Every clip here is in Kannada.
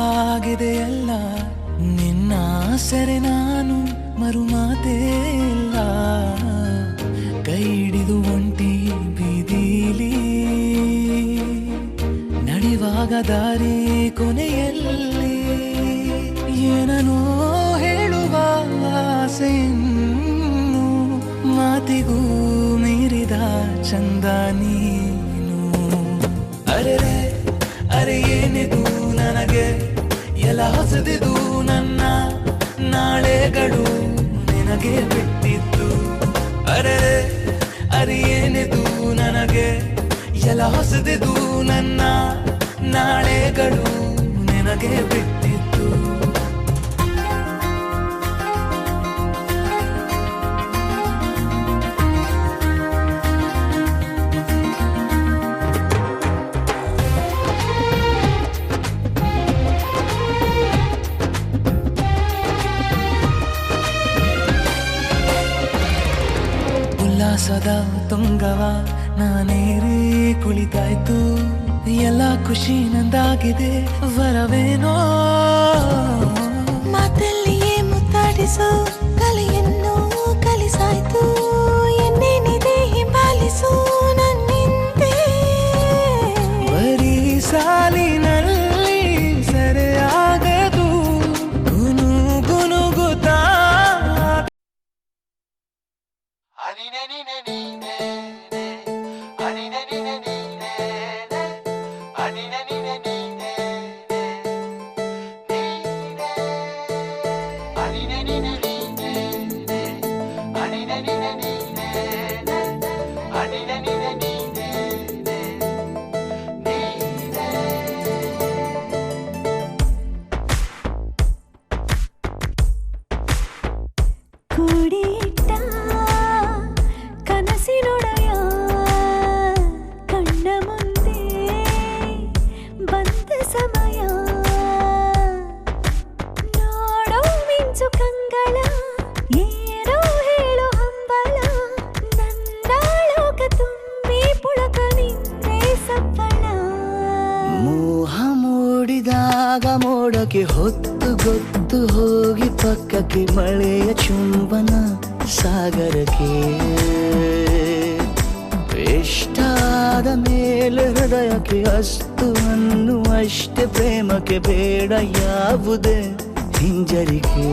ಆಗಿದೆಯಲ್ಲ ನಿನ್ನ ಸೆರೆ ನಾನು ಮರುಮಾತೇ ಇಲ್ಲ ಕೈ ಹಿಡಿದು ಒಂಟಿ ಬೀದಿಲಿ ನಡೆಯುವಾಗ ದಾರಿ ಕೊನೆಯಲ್ಲಿ ಏನನೋ ಹೇಳುವ ಆಸೆಯನ್ನು ಮಾತಿಗೂ ಮೀರಿದ ಚಂದ ನೀನು ಅರೆ ಅರೆ ಏನಿದು ನನಗೆ ಎಲ್ಲ ಹೊಸದಿದು ನನ್ನ ನಾಳೆಗಳು ನಿನಗೆ ಬಿಟ್ಟಿದ್ದು ಅರೆ ಅರೆ ಏನಿದು ನನಗೆ ಎಲ್ಲ ಹೊಸದಿದು ನನ್ನ ನಾಳೆಗಳು ನಿನಗೆ ಬಿಟ್ಟಿದ್ದು ಉಲ್ಲಾಸದ ತುಂಗವ ನಾನೇರಿ ಕುಳಿತಾಯ್ತು ಎಲ್ಲ ಖುಷಿ ನಂದಾಗಿದೆ ವರವೇನೋ ಮಾತಲ್ಲಿಯೇ ಮುತ್ತಾಡಿಸು ಕಲೆಯನ್ನು ಕಲಿಸಾಯ್ತು ಎನ್ನೇನಿದೆ ಹಿಂಬಾಲಿಸು ನನ್ನಿಂದೆ ಬರೀ ಸಾಲಿನಲ್ಲಿ ಸೆರೆಯಾಗದು ಗುನುಗುತ್ತಾ ಕೂಡಿಟ್ಟ ಕನಸಿನೊಡೆಯ ಕಣ್ಣ ಮುಂದೆ ಬಂದ ಸಮಯ ನೋಡೋ ಮಿಂಚು ಕಂಗಳ ಏನೋ ಹೇಳೋ ಹಂಬಲ ನನ್ನ ಲೋಕ ತುಂಬಿ ಪುಳಕ ನಿಂದೆ ಸಪ್ಪಳ ಮೋಹ ಮೂಡಿದಾಗ ಮೋಡಕ್ಕೆ ಹೊತ್ತು ಗೊತ್ತು ಹೋಗಿ ಪಕ್ಕಕ್ಕೆ ಮಳೆಯ ಚುಂಬನ ಸಾಗರಕ್ಕೆ ಇಷ್ಟಾದ ಮೇಲೆ ಹೃದಯಕ್ಕೆ ಅಸ್ತು ಅನ್ನುವಷ್ಟೇ ಪ್ರೇಮಕ್ಕೆ ಬೇಡ ಯಾವುದೇ ಹಿಂಜರಿಕೆ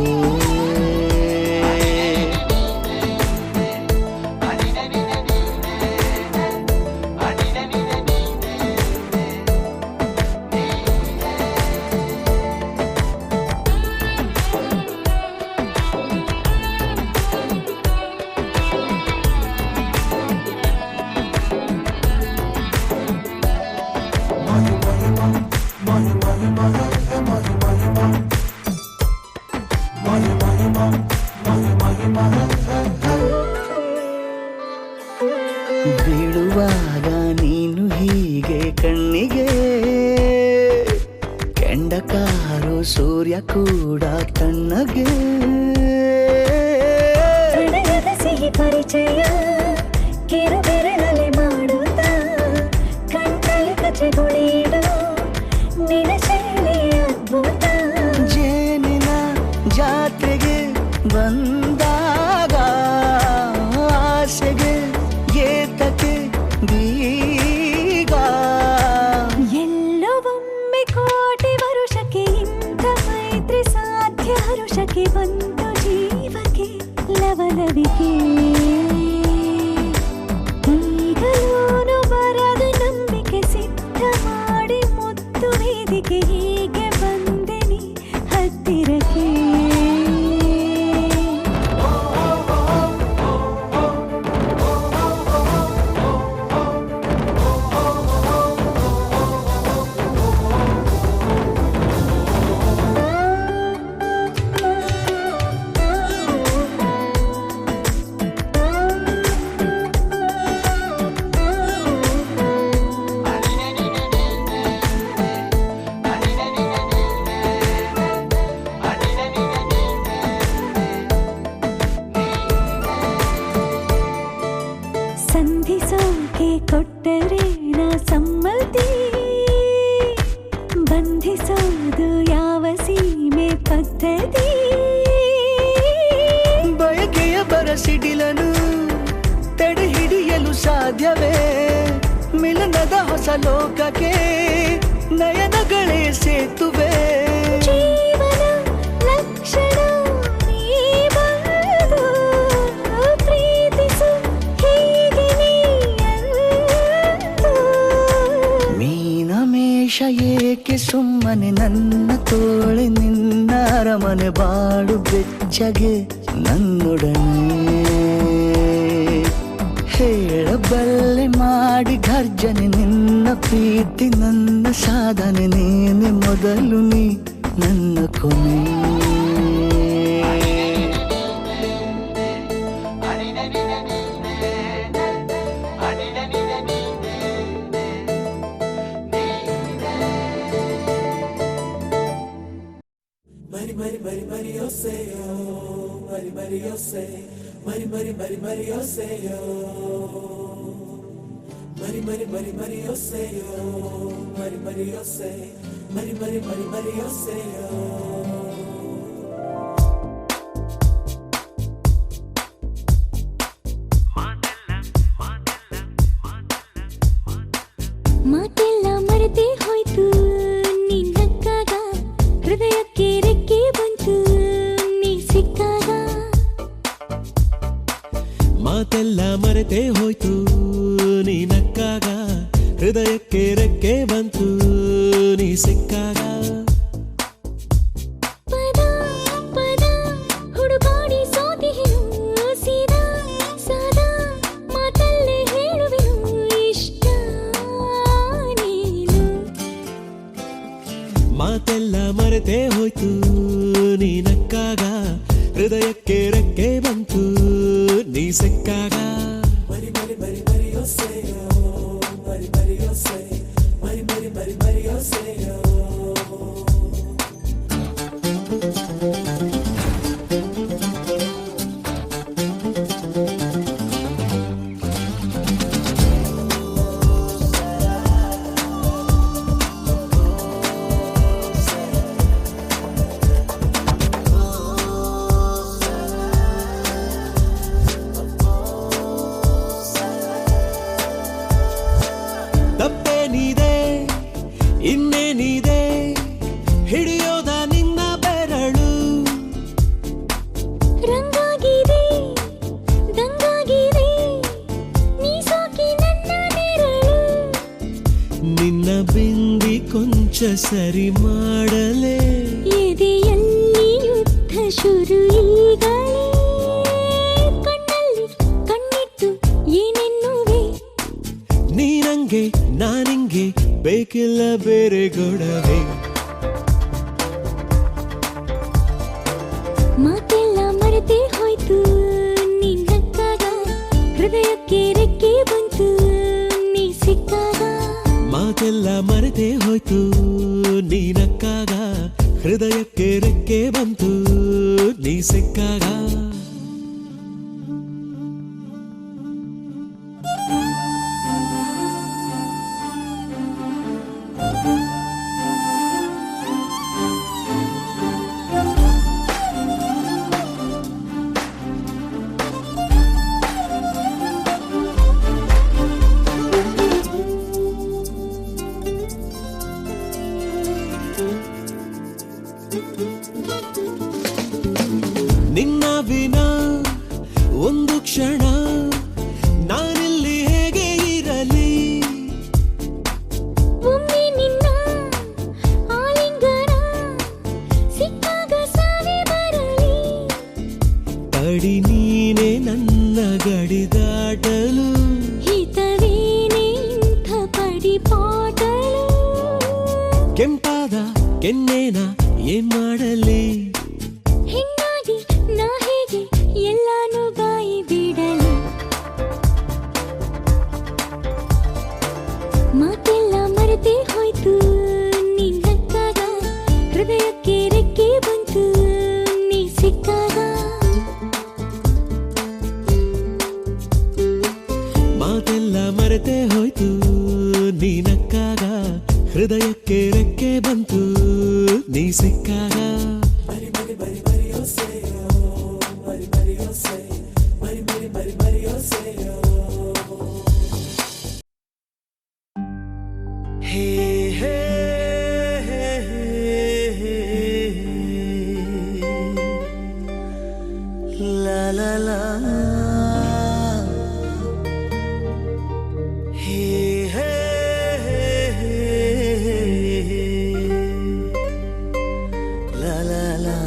ಬೀಳುವಾಗ ನೀನು ಹೀಗೆ ಕಣ್ಣಿಗೆ ಕೆಂಡಕಾರು ಸೂರ್ಯ ಕೂಡ ತಣ್ಣಗೆ ಪ್ರಣಯದ ಸಿಹಿ ಪರಿಚಯ ಕಿರು ಬೆರಳಲೆ ಮಾಡುತ್ತ ಕಣ್ಣಲ್ಲಿ ಕಚೆಗುಳಿಡು ನಿನ ಶೈಲಿ ಅದ್ಭುತ ಜೇನಿನ ಜಾತ್ರೆಗೆ ಬಂದಾಗ ಆಸೆಗೆ ಏತಕ್ಕೆ ಬೀಗ ಎಲ್ಲವೊಮ್ಮೆ ಕೋಟಿ ವರುಷಕ್ಕೆ ಇಂಥ ಮೈತ್ರಿ ಸಾಧ್ಯ ಹರುಷಕ್ಕೆ ಬಂತು ಜೀವಕ್ಕೆ ಲವಲವಿಕೆ ಈಗಲೂನು ಬರದ ನಂಬಿಕೆ ಸಿದ್ಧ ಮಾಡಿ ಮುತ್ತು ವೇದಿಕೆ ಹೀಗೆ ಬಂದೆನಿ ಹತ್ತಿರಕ್ಕೆ ಮುಗ್ಧತೆ ಬಯಕೆಯ ಬರಸಿಡಿಲನು ತಡೆ ಹಿಡಿಯಲು ಸಾಧ್ಯವೇ ಮಿಲನದ ಹೊಸ ಲೋಕಕ್ಕೆ ನಯನಗಳೇ ಸೇತುವೆ ಜೀವನ ಲಕ್ಷಣ ನೀ ಬಂದು ಪ್ರೀತಿಸು ಹೀಗೆ ನೀಯಂದು ಮೀನಮೇಷ ಏಕೆ ಸುಮ್ಮನೆ ನನ್ನ ತೋಳೆ ನಿನ್ನ ಅರಮನೆ ಬಾಡು ಬೆಚ್ಚಗೆ ನನ್ನೊಡನೆ ಹೇಳಬಲ್ಲೆ ಮಾಡಿ ಘರ್ಜನೆ ನಿನ್ನ ಪ್ರೀತಿ ನನ್ನ ಸಾಧನೆ ನೀನೆ ಮೊದಲು ನೀ ನನ್ನ ಕೊನೆ ಮಾತೆಲ್ಲ ಮರೆತೇ ಹೋಯ್ತು ನಿನ್ನಕ್ಕಾಗ ಹೃದಯಕ್ಕೆ ರೆಕ್ಕೆ ಬಂತು ನೀ ಸಿಕ್ಕಾಗ ಮಾತೆಲ್ಲ ಮರೆತೇ ಹೋಯ್ತು ನೀನಕ್ಕಾಗ ಹೃದಯಕ್ಕೆ ರೆಕ್ಕೆ ಬಂತು ನೀ ಸಿಕ್ಕಾಗ ಪದ ಪದ ಹುಡುಗಾಡಿ ಸೋತಿಹೆನು ಸೀದಾ ಸಾದಾ ಮಾತಲ್ಲೇ ಹೇಳುವೆನು ಇಷ್ಟ ನೀನು ಮಾತೆಲ್ಲ ಮರೆತೇ ಹೋಯ್ತು ನೀನಕ್ಕಾಗ ಹೃದಯಕ್ಕೆ ರೆಕ್ಕೆ ಬಂತು ನೀ ಸಿಕ್ಕಾಗ ತಪ್ಪೇನಿದೆ ಇನ್ನೇನಿದೆ ಹಿಡಿಯೋದ ನಿನ್ನ ಬೆರಳು ರಂಗಾಗಿದೆ ದಂಗಾಗಿದೆ ನೀ ಸಾಕಿ ನನ್ನ ನೆರಳು ನಿನ್ನ ಬಿಂದಿ ಕೊಂಚ ಸರಿ ಮಾಡಲೇ ಎದೆಯಲ್ಲಿ ಯುದ್ಧ ಶುರು ಈಗಲೇ ಕಣ್ಣಲ್ಲಿ ಕಣ್ಣಿಟ್ಟು ಏನೆನ್ನುವೆ ನೀನಂಗೆ ನಾನಿಂಗೆ ಬೇಕಿಲ್ಲ ಬೇರೆ ಗೊಡವೆ ಮಾತೆಲ್ಲ ಮರೆತೇ ಹೋಯ್ತು ನಿನ್ನಕ್ಕಾಗ ಹೃದಯಕ್ಕೆ ರೆಕ್ಕೆ ಬಂತು ನೀ ಸಿಕ್ಕಾಗ ಮಾತೆಲ್ಲ ಮರೆತೇ ಹೋಯ್ತು ನೀನಕ್ಕಾಗ ಹೃದಯಕ್ಕೆ ರೆಕ್ಕೆ ಬಂತು ನೀ ಸಿಕ್ಕಾಗ ನಿನ್ನ ವಿನ ಒಂದು ಕ್ಷಣ ನಾನಿಲ್ಲಿ ಹೇಗೆ ಇರಲಿ ಒಮ್ಮೆ ನಿನ್ನ ಆಲಿಂಗನ ಸಿಕ್ಕಾಗ ಸಾವೇ ಬರಲಿ ತಡಿ ನೀನೆ ನನ್ನ ಗಡಿ ದಾಟಲು ಹಿತವೇನೆ ಇಂಥ ಪಡಿಪಾಟಲು ಕೆಂಪಾದ ಕೆನ್ನೇನ ಏನ್ ಮಾಡಲಿ ಹೆಣ್ಣಾಗಿ ನಾ ಹೇಗೆ ಎಲ್ಲಾನು ಬಾಯಿ ಬಿಡಲಿ ಮಾತೆಲ್ಲ ಮರೆತೇ ಹೋಯ್ತು ನಿನ್ನಕ್ಕಾಗ ಹೃದಯಕ್ಕೆ ರೆಕ್ಕೆ ಬಂತು ನೀ ಸಿಕ್ಕಾಗ ಮಾತೆಲ್ಲ ಮರೆತೇ ಹೋಯ್ತು ನೀನಕ್ಕಾಗ ಹೃದಯಕ್ಕೆ ರೆಕ್ಕೆ ಬಂತು ನೀ ಸಿಕ್ಕಾಗ ಲಾ ಹೇ ಹೇ ಲಾ ಲಾ ಲಾ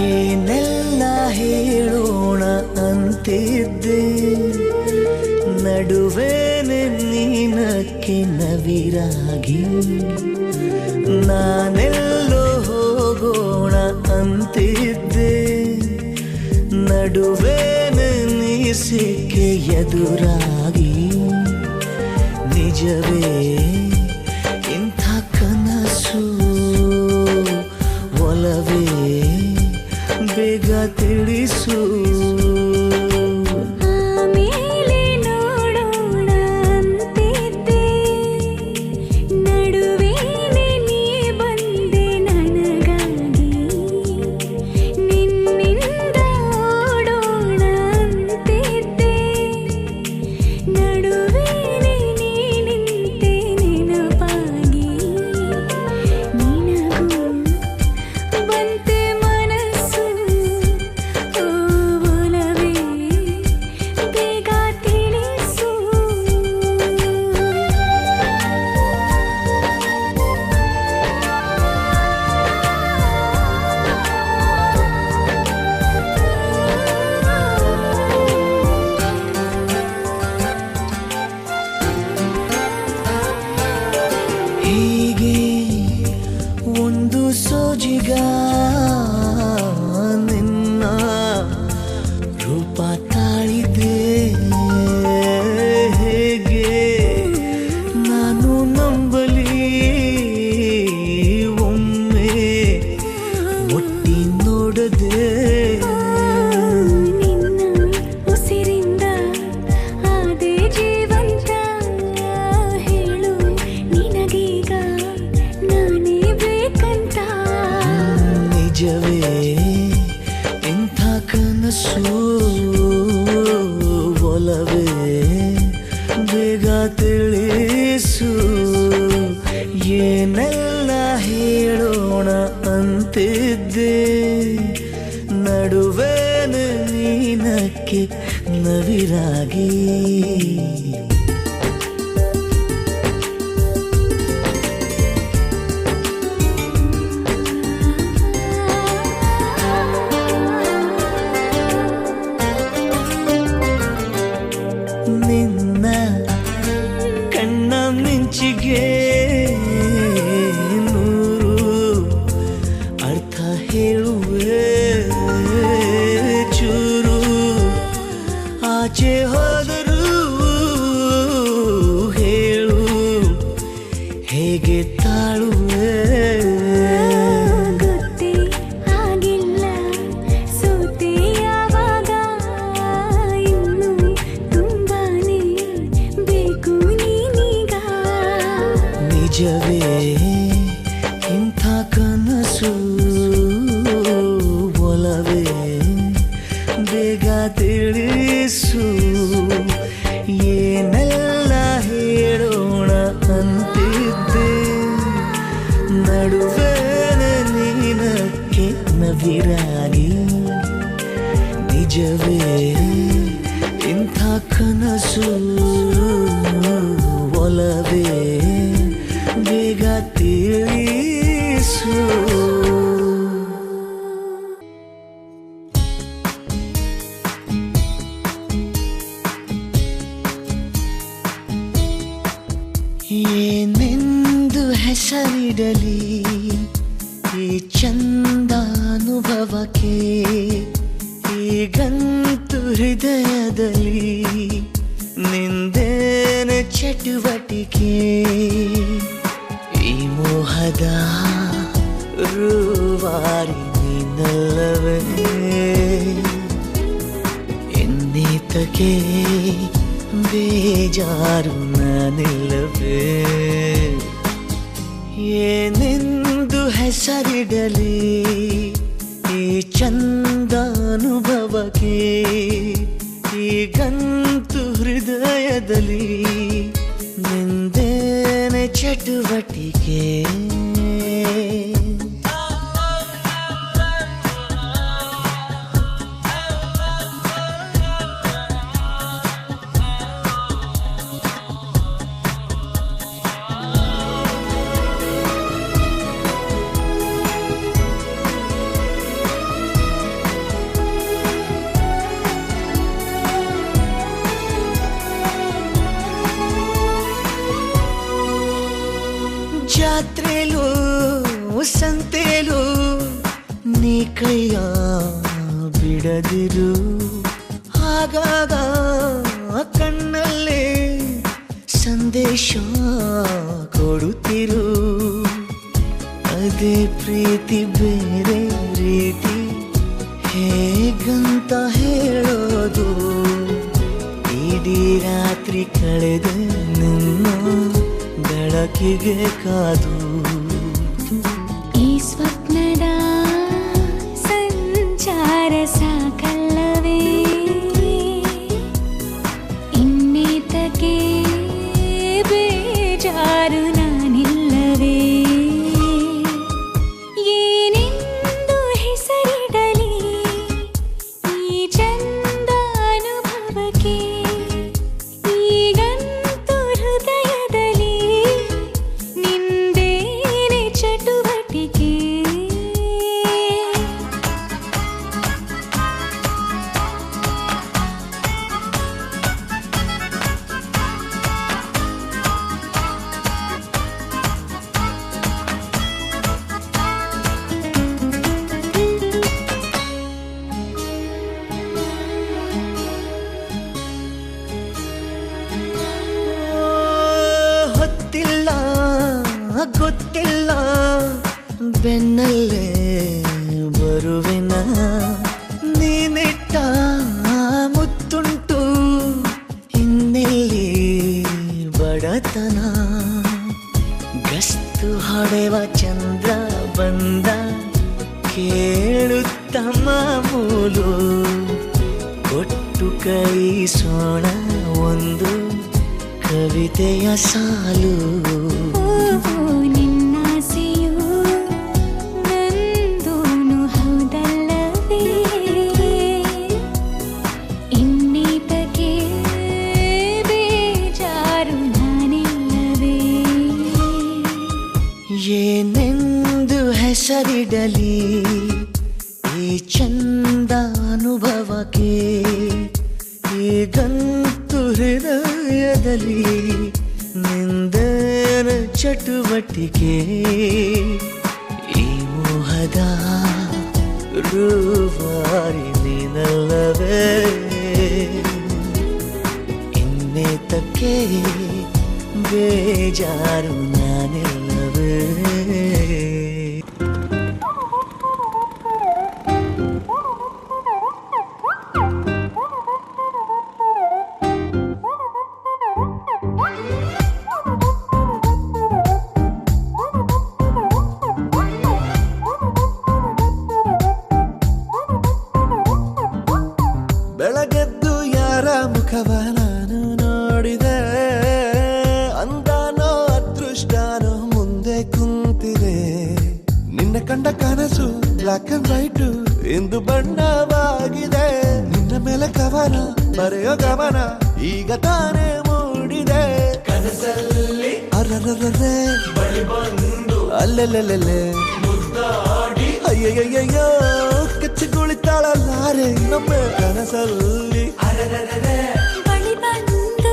ಏನೆಲ್ಲ ಹೇಳೋಣ ಅಂತಿದ್ದೆ ನಡುವೇನೆ ನೀನಕ್ಕೆ ನವಿರಾಗಿ ನಾನೆಲ್ಲೋ ಹೋಗೋಣ ಅಂತಿದ್ದೆ ನಡುವೇನೆ ನೀ ಸಿಕ್ಕೆ ಎದುರಾಗಿ ನಿಜವೇ ಇಂಥ ಕನಸು ಒಲವೇ ಬೇಗ ತಿಳಿಸು ಆಮೇಲೆ ನೋಡೋಣ ಅಂತಿದ್ದೆ ನಡುವೇನೆ ನೀ ಬಂದೆ ನನಗಾಗಿ ನಿನ್ನಿಂದ ಓಡೋಣ ಅಂತಿದ್ದೆ ನಡುವೇನೆ ನೀ ನಿಂತೆ ನೆನಪಾಗಿ ನಿನಗೂ ಬಂತೆ ಮನಸ್ಸು ಓ ಒಲವೇ ಬೇಗ ತಿಳಿಸು ಹೀಗೆ ಒಂದು ಸೋಜಿಗ ನಿನ್ನ ರೂಪ ತಾಳಿದೆ ಹೇಗೆ ನಾನು ನಂಬಲಿ ಒಮ್ಮೆ ಮುಟ್ಟಿ ನೋಡದೆ ನಿನ್ನ ಉಸಿರಿಂದ ಆದೆ ಜೀವಂತ ಹೇಳು ನಿನಗೀಗ ನಾನೇ ಬೇಕಂತ ನಿಜವೇ ಇಂಥ ಕನಸು ಒಲವೇ ಬೇಗ ತಿಳಿಸು ಏನೆಲ್ಲ ಹೇಳೋಣ ಅಂತಿದ್ದೆ ನಡುವೇನೆ ನೀನಕ್ಕೆ ನವಿರಾಗಿ ನಿನ್ನ ಕಣ್ಣ ಮಿಂಚಿಗೆ ನೂರು ಅರ್ಥ ಹೇಳುವೆ ಚೂರು ಆಚೆ ಹೋದರೂ ಹೇಳು ಹೇಗೆ ತಾಳುವೆ ಗೊತ್ತೇ ಆಗಿಲ್ಲ ಸೋತೆ ಯಾವಾಗ ಇನ್ನು ತುಂಬಾನೇ ಬೇಕು ನೀನೀಗ ನಿಜವೇ ಇಂಥ ಕನಸು ಒಲವೇ ಬೇಗ ತಿಳಿಸು ಏನೆಲ್ಲ ಹೇಳೋಣ ಅಂತಿದ್ದೆ ನಡುವೇನೆ ನೀನಕ್ಕೆ ನವಿರಾಗಿ ನಿಜವೇ ಇಂಥ ಕನಸು ಒಲವೇ ಬೇಗ ತಿಳಿಸು ಏನೆಂದು ಹೆಸರಿಡಲಿ ಈ ಚಂದಾನುಭವಕ್ಕೆ ಈಗಂತೂ ಹೃದಯದಲ್ಲಿ ನಿಂದೇನೆ ಚಟುವಟಿಕೆ ಈ ಮೋಹದ ರೂವಾರಿ ನೀನಲ್ಲವೇ ಎನ್ನಿತಕ್ಕೆ ಬೇಜಾರು ನಾನಿಲ್ಲವೇ ಏನೆಂದು ಹೆಸರಿಡಲಿ ಈ ಈ ಚಂದ ಅನುಭವಕ್ಕೆ ಈಗಂತೂ ಹೃದಯದಲ್ಲಿ ನಿಂದೇನೆ ಚಟುವಟಿಕೆ ಜಾತ್ರೆಲು ಸಂತೆಲು ನೀ ಕೈಯ ಬಿಡದಿರು ಆಗಾಗ ಕಣ್ಣಲ್ಲೇ ಸಂದೇಶ ಕೊಡುತ್ತಿರು ಅದೇ ಪ್ರೀತಿ ಬೇರೆ ರೀತಿ ಹೇಗಂತ ಹೇಳೋದು ಇಡೀ ರಾತ್ರಿ ಕಳೆದ ನಿನ್ನ ಬೆಳಕಿಗೆ ಕಾದು ಈ ಸ್ವಪ್ನದ ಸಂಚಾರ ಸಾಕಲ್ಲವೇ ಇನ್ನೇತಕ್ಕೆ ಬೇಜಾರು ನಾನಿಲ್ಲವೇ ಏನೆಂದು ಹೆಸರಿಡಲಿ ಈ ಚಂದ ಅನುಭವಕ್ಕೆ ಈಗಂತೂ ಹೃದಯದಲ್ಲಿ ನಿಂದೇನೆ ಚಟುವಟಿಕೆ ಹೊತ್ತಿಲ್ಲ ಗೊತ್ತಿಲ್ಲ ಬೆನ್ನಲ್ಲೇ ಬರುವೆನ ನೀನಿಟ್ಟ ಮುತ್ತುಂಟು ಇನ್ನೆಲ್ಲಿ ಬಡತನ ಗಸ್ತು ಹೊಡೆವ ಚಂದ್ರ ಬಂದ ಕೇಳುತ್ತ ಮಾಮೂಲು ಕೊಟ್ಟು ಕೈಸೋಣ ಒಂದು ಕವಿತೆಯ ಸಾಲು ನಿನ್ನಾಸೆಯು ನಂದೂನು ಹೌದಲ್ಲವೇ ಇನ್ನೀತಕ್ಕೆ ಬೇಜಾರು ನಾನಿಲ್ಲವೇ ಏನೆಂದು ಹೆಸರಿಡಲಿ ಈ ಚಂದ ಅನುಭವಕ್ಕೆ ಈಗಂತೂ ಹೃದಯದಲ್ಲಿ ನಿಂದನ ಚಟುವಟಿಕೆ ಈ ಮೋಹದ ರೂವಾರಿ ನೀನಲ್ಲವೇ ಇನ್ನೇತಕ್ಕೆ ಬೇಜಾರು ನಾನಿಲ್ಲವೇ ಬೆಳಗೆದ್ದು ಯಾರ ಮುಖವ ನಾನು ನೋಡಿದೆ ಅಂದಾನೋ ಅದೃಷ್ಟನೋ ಮುಂದೆ ಕುಂತಿದೆ ನಿನ್ನ ಕಂಡ ಕನಸು ಬ್ಲಾಕ್ ಅಂಡ್ ವೈಟ್ ಇಂದು ಬಣ್ಣವಾಗಿದೆ ನಿನ್ನ ಮೇಲೆ ಕವನ ಬರೆಯೋ ಗಮನ ಈಗ ತಾನೇ ಮೂಡಿದೆ ಕನಸಲ್ಲಿ ಅರರರರೆ ಬಳಿ ಬಂದು ಅಲ್ಲೆಲ್ಲೆಲ್ಲೆ ಮುದ್ದಾಡಿ ಅಯ್ಯಯ್ಯಯ್ಯೋ ಕಚ್ಚಿಗುಳಿತಾಳಲ್ಲಾರೆ ನಮ್ಮ ಕನಸಲ್ಲಿ ಬಳಿ ಬಂದು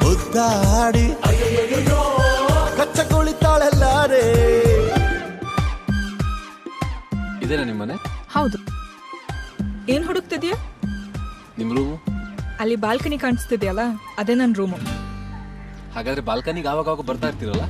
ಮುದ್ದಾಡಿ ಕಚ್ಚಗುಳಿತಾಳಲ್ಲಾರೆ. ಇದೇನಾ ನಿಮ್ಮನೆ? ಹೌದು. ಏನ್ ಹುಡುಕ್ತಿದ್ಯಾ? ನಿಮ್ ರೂಮು ಅಲ್ಲಿ ಬಾಲ್ಕನಿ ಕಾಣಿಸ್ತಿದ್ಯಲ್ಲ, ಅದೇ ನನ್ನ ರೂಮು. ಹಾಗಾದ್ರೆ ಬಾಲ್ಕನಿಗೆ ಆವಾಗ ಬರ್ತಾ ಇರ್ತೀರಲ್ಲ?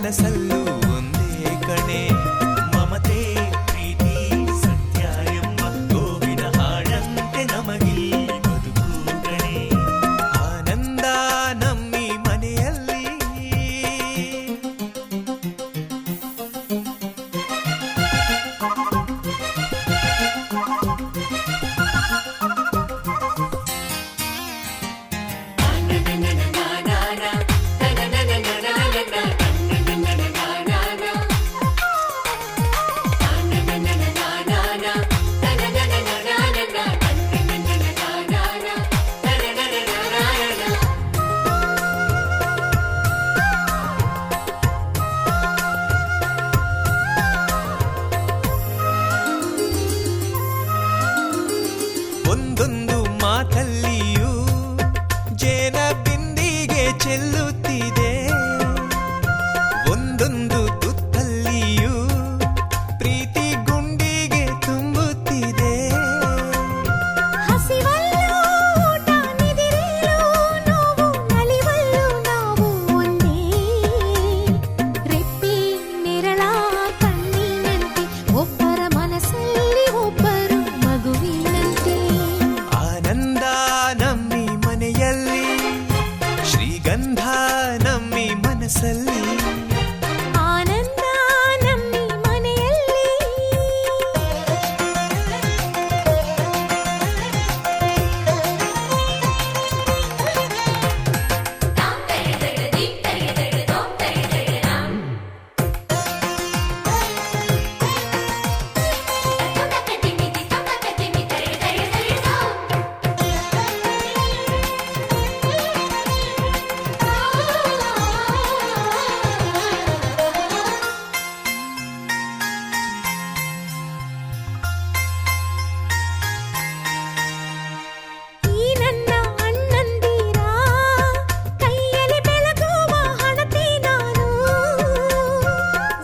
ಮನಸ್ಸಲ್ಲೂ ಒಂದೇ ಕಣೆ ಮಮತೆ ಪ್ರೀತಿ ಸತ್ಯ ಎಂಬ ಗೋವಿನ ಹಾಡಂತೆ ನಮಗಿಲ್ಲಿ ಬದುಕು ಕಣೆ ಆನಂದ ನಮ್ಮಿ ಮನೆಯಲ್ಲಿ ಒಂದೊಂದು ಮಾತಲ್ಲಿಯೂ ಜೇನ ಬಿಂದಿಗೆ ಚೆಲ್ಲುತ್ತಿದೆ ಒಂದೊಂದು ತುತ್ತಲ್ಲಿಯೂ ಪ್ರೀತಿ ಗುಂಡಿಗೆ ತುಂಬುತ್ತಿದೆ ಹಸಿವಲ್ಲೂ ಊಟ ನಿದಿರೆಯಲ್ಲೂ ನೋವು ನಲಿವಲ್ಲೂ ನಾವು ಒಂದೇ ರೆಪ್ಪೆ ನೆರಳ ಕಣ್ಣಿನಂತೆ ಒಬ್ಬರ ಮನಸ್ಸಲ್ಲಿ ಒಬ್ಬರು ಮಗುವಿನಂತೆ ಆನಂದ ನಮ್ಮಿ ಮನೆಯಲ್ಲಿ ಶ್ರೀಗಂಧ ನಮ್ಮಿ ಮನಸ್ಸಲ್ಲಿ ಆನಂದ ನಮ್ಮಿ ಮನೆಯಲ್ಲಿ ಈ ನನ್ನ ಅಣ್ಣಂದಿರ ಕೈಯಲ್ಲಿ ಬೆಳಗುವ ಹಣತೆ ನಾನು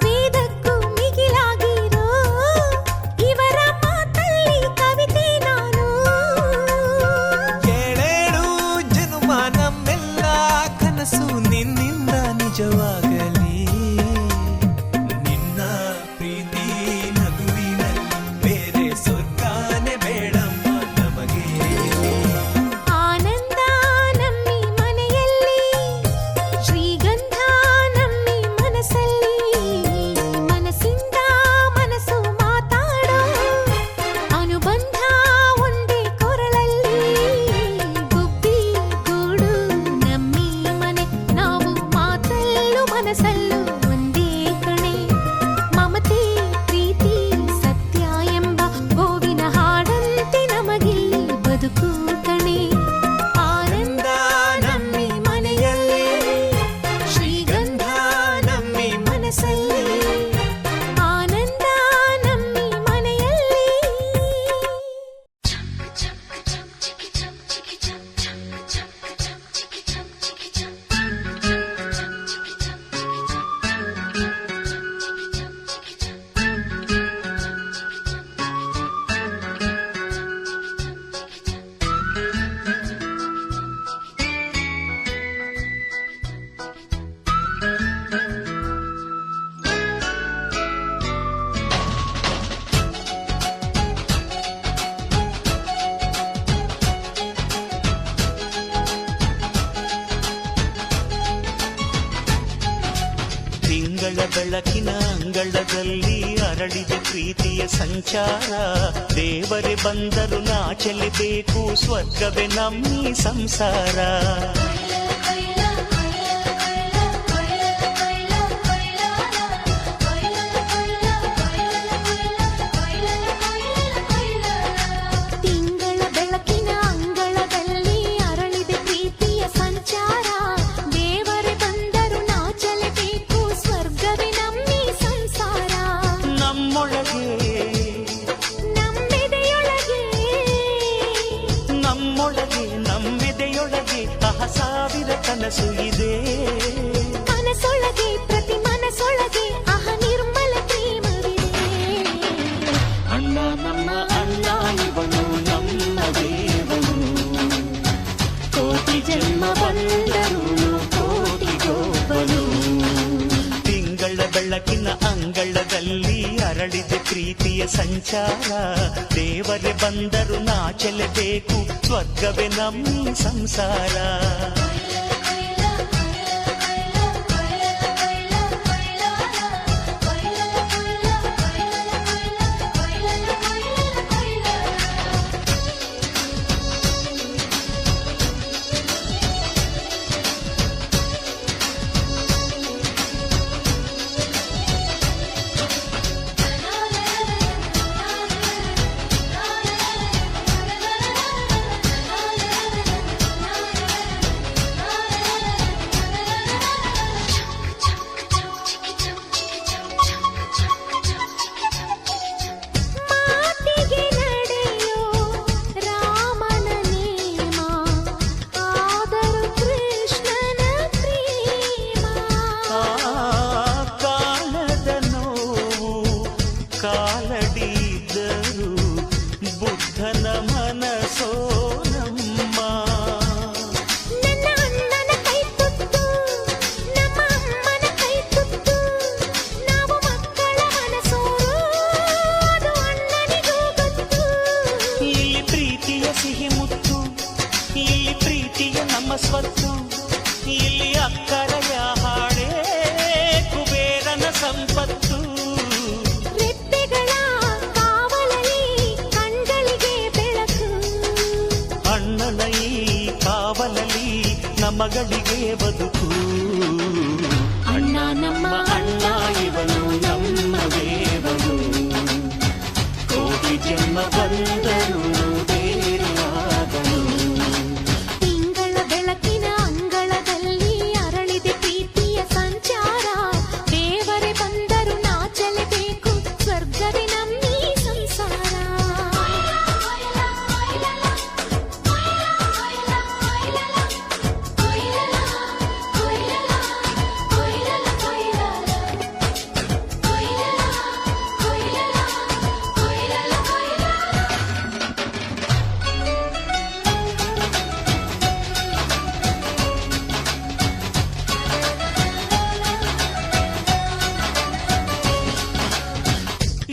ವೇದಕ್ಕೂ ಮಿಗಿಲಾಗಿರೋ ಇವರ ಮಾತಲ್ಲಿ ಕವಿತೆ ನಾನು ಏಳೇಳು ಜನುಮ ನಮ್ಮೆಲ್ಲ ಕನಸು ನಿನ್ನಿಂದ ನಿಜವಾಗಲಿ ನಿನ್ನ ಪ್ರೀತಿ ನಗುವಿನಲ್ಲಿ ಬೇರೆ ಸ್ವರ್ಗಾನೆ ಬೇಡಮ್ಮ ನಮಗೆ ಆನಂದ ನಮ್ಮಿ ಮನೆಯಲ್ಲಿ ಶ್ರೀಗಂಧ ನಮ್ಮಿ ಮನಸ್ಸಲ್ಲಿ ಮನಸ್ಸಿಂದ ಮನಸ್ಸು ಮಾತಾಡೋ ಅನುಬಂಧ ಒಂದೇ ಕೊರಳಲ್ಲಿ ಗುಬ್ಬಿ ಗೂಡು ನಮ್ಮಿ ಮನೆ ನಾವು ಮಾತಲ್ಲೂ ಮನಸ್ಸಲ್ಲೂ ಒಂದೇ ಕಣೆ ಮಮತೆ ಪ್ರೀತಿ ಸತ್ಯ ಎಂಬ ಗೋವಿನ ಹಾಡಂತೆ ನಮಗಿಲ್ಲಿ ಬದುಕು ಕಣೆ ಆನಂದ ನಮ್ಮಿ ಮನೆಯಲ್ಲಿ ಶ್ರೀಗಂಧ ನಮ್ಮಿ ಮನಸ್ಸಲ್ಲಿ ಆನಂದ ನಮ್ಮಿ ಮನೆಯಲ್ಲಿ ತಿಂಗಳ ಬೆಳಕಿನ ಅಂಗಳದಲ್ಲಿ ಅರಳಿದ ಪ್ರೀತಿಯ ಸಂಚಾರ ದೇವರೇ ಬಂದರು ನಾಚಲೇಬೇಕು ಸ್ವರ್ಗವೇ ನಮ್ಮಿ ಸಂಸಾರ ತಿಂಗಳ ಬೆಳಕಿನ ಅಂಗಳದಲ್ಲಿ ಅರಳಿದ ಪ್ರೀತಿಯ ಸಂಚಾರ ದೇವರೇ ಬಂದರು ನಾಚಲೇಬೇಕು ಸ್ವರ್ಗವೇ ನಮ್ಮಿ ಸಂಸಾರ ನಮ್ಮೊಳಗೆ ನಮ್ಮೆದೆಯೊಳಗೆ ನಮ್ಮೆದೆಯೊಳಗೆ ಸಾವಿರ ಕನಸು ಇದೆ ಕನಸೊಳಗೆ ಪ್ರತಿ ಮನಸೊಳಗೆ ಅಹ ನಿರ್ಮಲ ಪ್ರೇಮವಿದೆ ಅಣ್ಣ ನಮ್ಮ ಅಣ್ಣ ಇವನು ನಮ್ಮ ದೇವನು ಕೋಟಿ ಜನ್ಮ ಬಂದರು ಕೋಟಿಗೊಬ್ಬನು ತಿಂಗಳ ಅಂಗಳದಲ್ಲಿ ಅರಳಿದೆ ಪ್ರೀತಿಯ ಸಂಚಾರ ದೇವರೇ ಬಂದರು ನಾಚಲೇಬೇಕು ಸ್ವರ್ಗವೇ ನಮ್ಮ ಸಂಸಾರ ಮಾತಿಗೆ ನಡೆಯೋ ರಾಮನ ನೇಮ ಆದರೂ ಕೃಷ್ಣನ ಪ್ರೇಮ ಕಾಣದ ನೋವು ಕಾಲಡಿದ್ದರು ಬುದ್ಧನ ಮನಸೋ ನಮ್ಮ ನನ್ನ ಅಣ್ಣನ ಕೈ ತುತ್ತು ನಮ್ಮ ಅಮ್ಮನ ಕೈ ತುತ್ತು ನಾವು ಮಕ್ಕಳ ಮನಸೋರು ಅದು ಅಣ್ಣನಿಗೂ ಗೊತ್ತು ಇಲ್ಲಿ ಪ್ರೀತಿಯ ಸಿಹಿ ಮುತ್ತು ಇಲ್ಲಿ ಪ್ರೀತಿಯ ನಮ್ಮ ಸ್ವತ್ತು ಇಲ್ಲಿ ಅಕ್ಕರೆಯ ಹಾಡೇ ಕುಬೇರನ ಸಂಪತ್ತು ರೆಪ್ಪೆಗಳ ಕಾವಲಲ್ಲಿ ಕಣ್ಗಳಿಗೆ ಬೆಳಕು ಅಣ್ಣನ ಈ ಕಾವಲಲ್ಲಿ ನಮಗಳಿಗೆ ಬದುಕು ಅಣ್ಣ ನಮ್ಮ ಅಣ್ಣ ಇವನು ನಮ್ಮ ದೇವನು ಕೋಟಿ ಜನ್ಮ ಬಂದರು ಬೇರೆಯಾದನು ತಿಂಗಳ ಬೆಳಕಿನ ಅಂಗಳದಲ್ಲಿ ಅರಳಿದೆ ಪ್ರೀತಿಯ ಸಂಚಾರ ದೇವರೇ ಬಂದರು ನಾಚಲೇಬೇಕು ಸ್ವರ್ಗವೇ ನಮ್ಮೀ ಸಂಸಾರ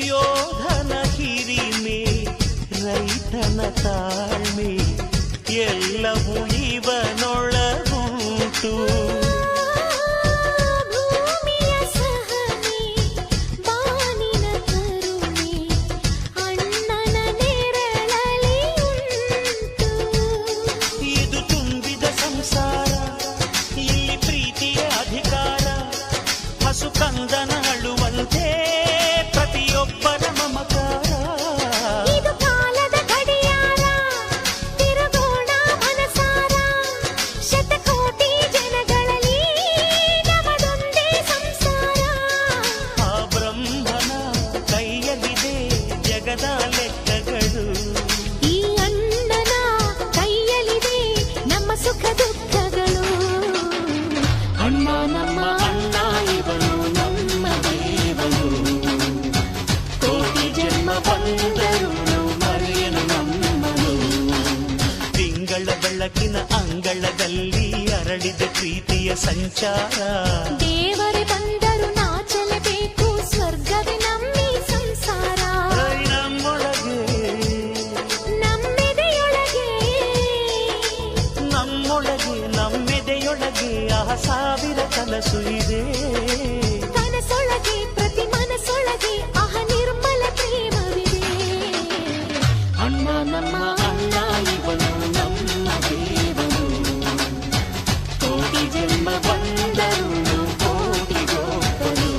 ಯೋಧನ ಹಿರಿಮೆ ರೈತನ ತಾಳ್ಮೆ ಎಲ್ಲವೂ ಇವನೊಳಗುಂಟು ಭೂಮಿಯ ಸಹನೆ ಬಾನಿನ ಕರುಣೆ ಅಣ್ಣನ ನೆರಳಲ್ಲಿ ಉಂಟು ಇದು ತುಂಬಿದ ಸಂಸಾರ ಇಲ್ಲಿ ಪ್ರೀತಿಯ ಅಧಿಕಾರ ಹಸು ಕಂದನ ಅಳುವಂತೆ ಪ್ರತಿಯೊಬ್ಬರ ಮಮಕಾರ ಇದು ಕಾಲದ ಗಡಿಯಾರ ತಿರುಗೋಣ ಮನಸಾರ ಶತಕೋಟಿ ಜನಗಳಲ್ಲಿ ನಮದೊಂದೇ ಸಂಸಾರ ಆ ಬ್ರಹ್ಮನ ಕೈಯಲ್ಲಿದೆ ಜಗದ ಲೆಕ್ಕಗಳು ಈ ಅಣ್ಣನ ಕೈಯಲ್ಲಿದೆ ನಮ್ಮ ಸುಖ ದುಃಖಗಳು ಅಣ್ಣ ನಮ್ಮ ಅಣ್ಣ ಇವನು ನಮ್ಮ ದೇವನು ಕೋಟಿ ಜನ್ಮ ಬಂದರು ಮರೆಯನು ನಮ್ಮನು ತಿಂಗಳ ಬೆಳಕಿನ ಅಂಗಳದಲ್ಲಿ ಅರಳಿದ ಪ್ರೀತಿಯ ಸಂಚಾರ ದೇವರೇ ಬಂದರು ನಾಚಲೇಬೇಕು ಸ್ವರ್ಗವೇ ನಮ್ಮೀ ಸಂಸಾರ ನಮ್ಮೊಳಗೆ ನಮ್ಮೆದೆಯೊಳಗೆ ನಮ್ಮೊಳಗೆ ನಮ್ಮೆದೆಯೊಳಗೆ ಆ ಸಾವಿರ ಕನಸು ಇದೆ ಕನಸೊಳಗೆ ಪ್ರತಿ ಮನಸ್ಸೊಳಗೆ ಅಹ ನಿರ್ಮಲ ಪ್ರೇಮವಿದೆ ಅಣ್ಣ ನಮ್ಮ ಅಣ್ಣ ಇವನು ನಮ್ಮ ದೇವನು ಕೋಟಿ ಜನ್ಮ ಬಂದರು ಕೋಟಿಗೊಬ್ಬನು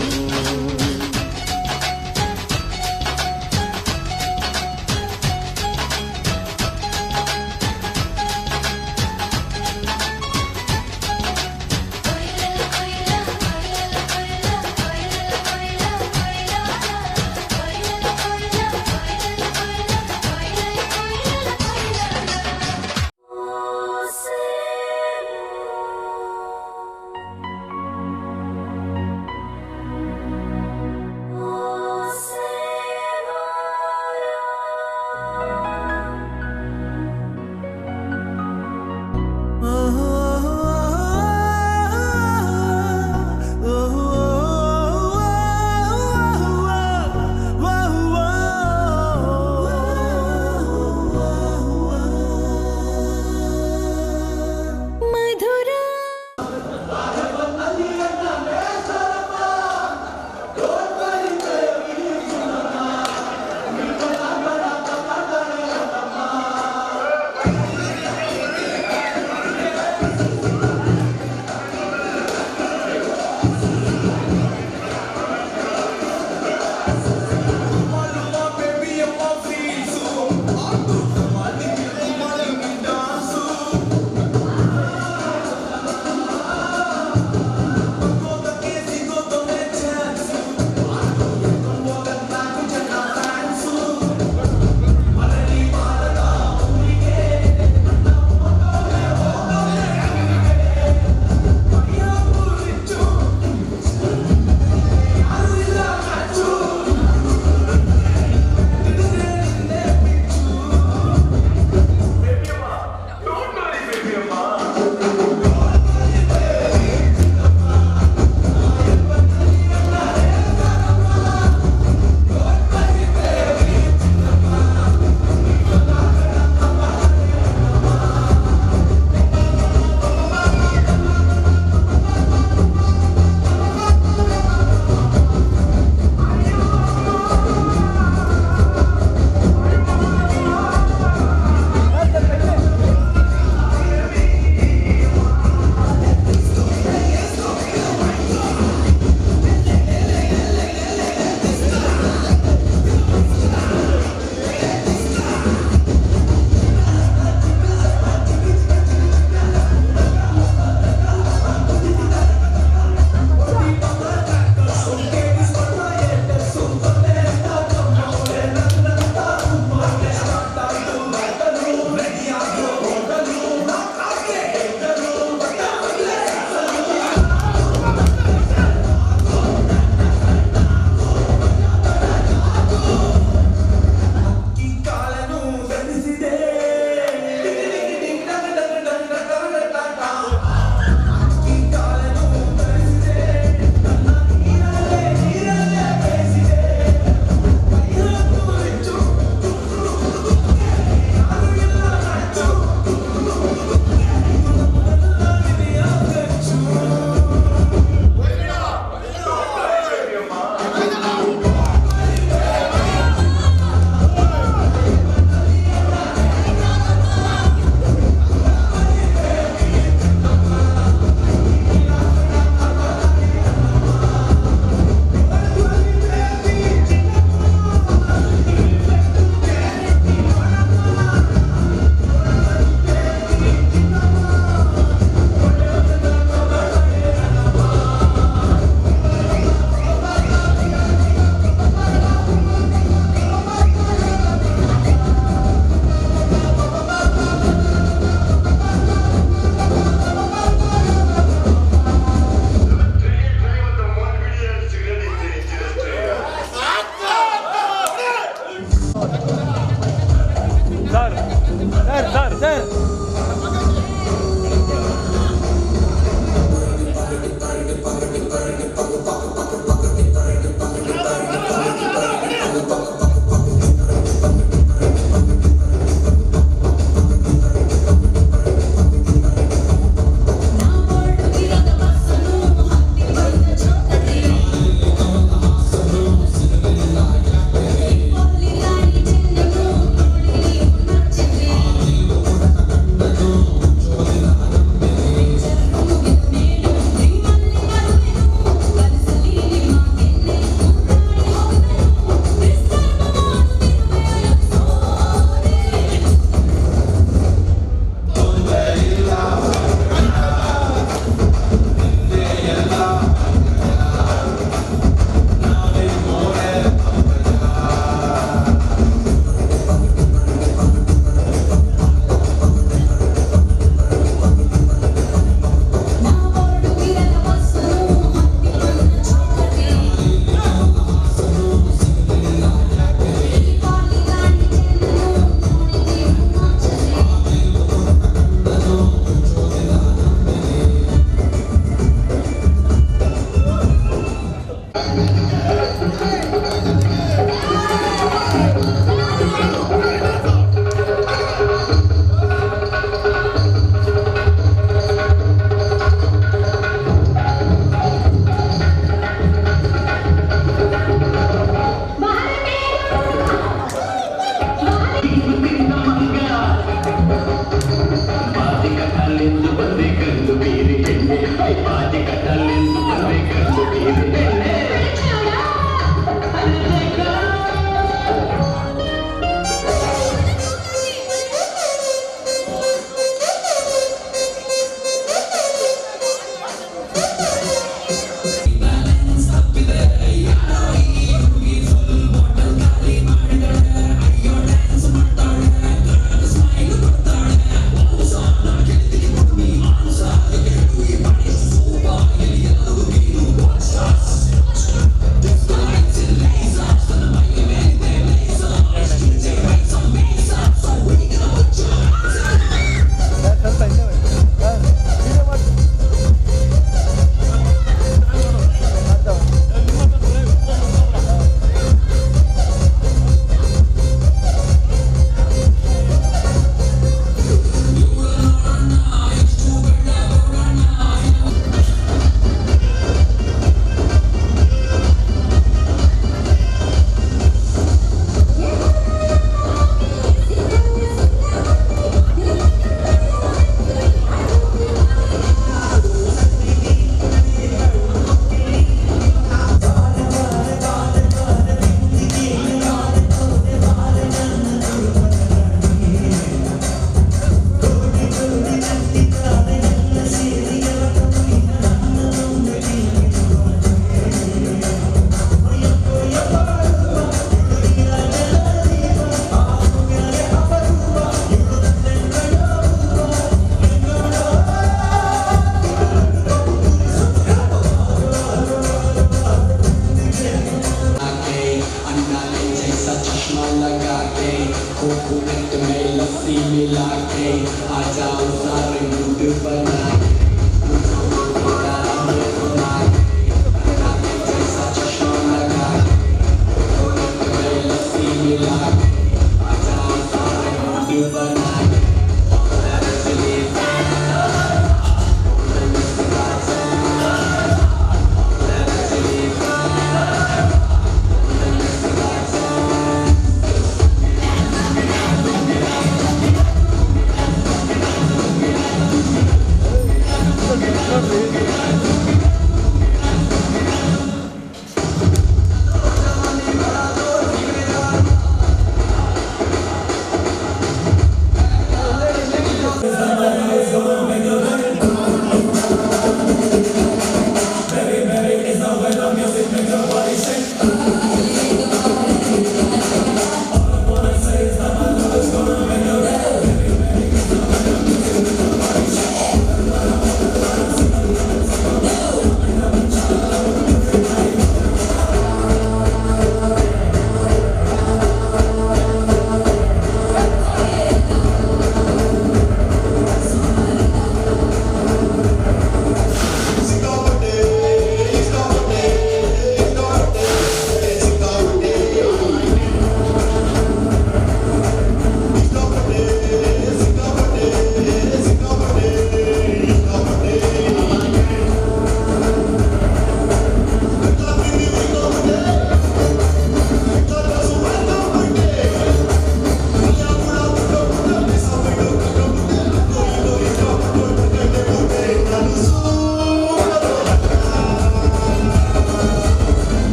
ಕೊಯ್ಲ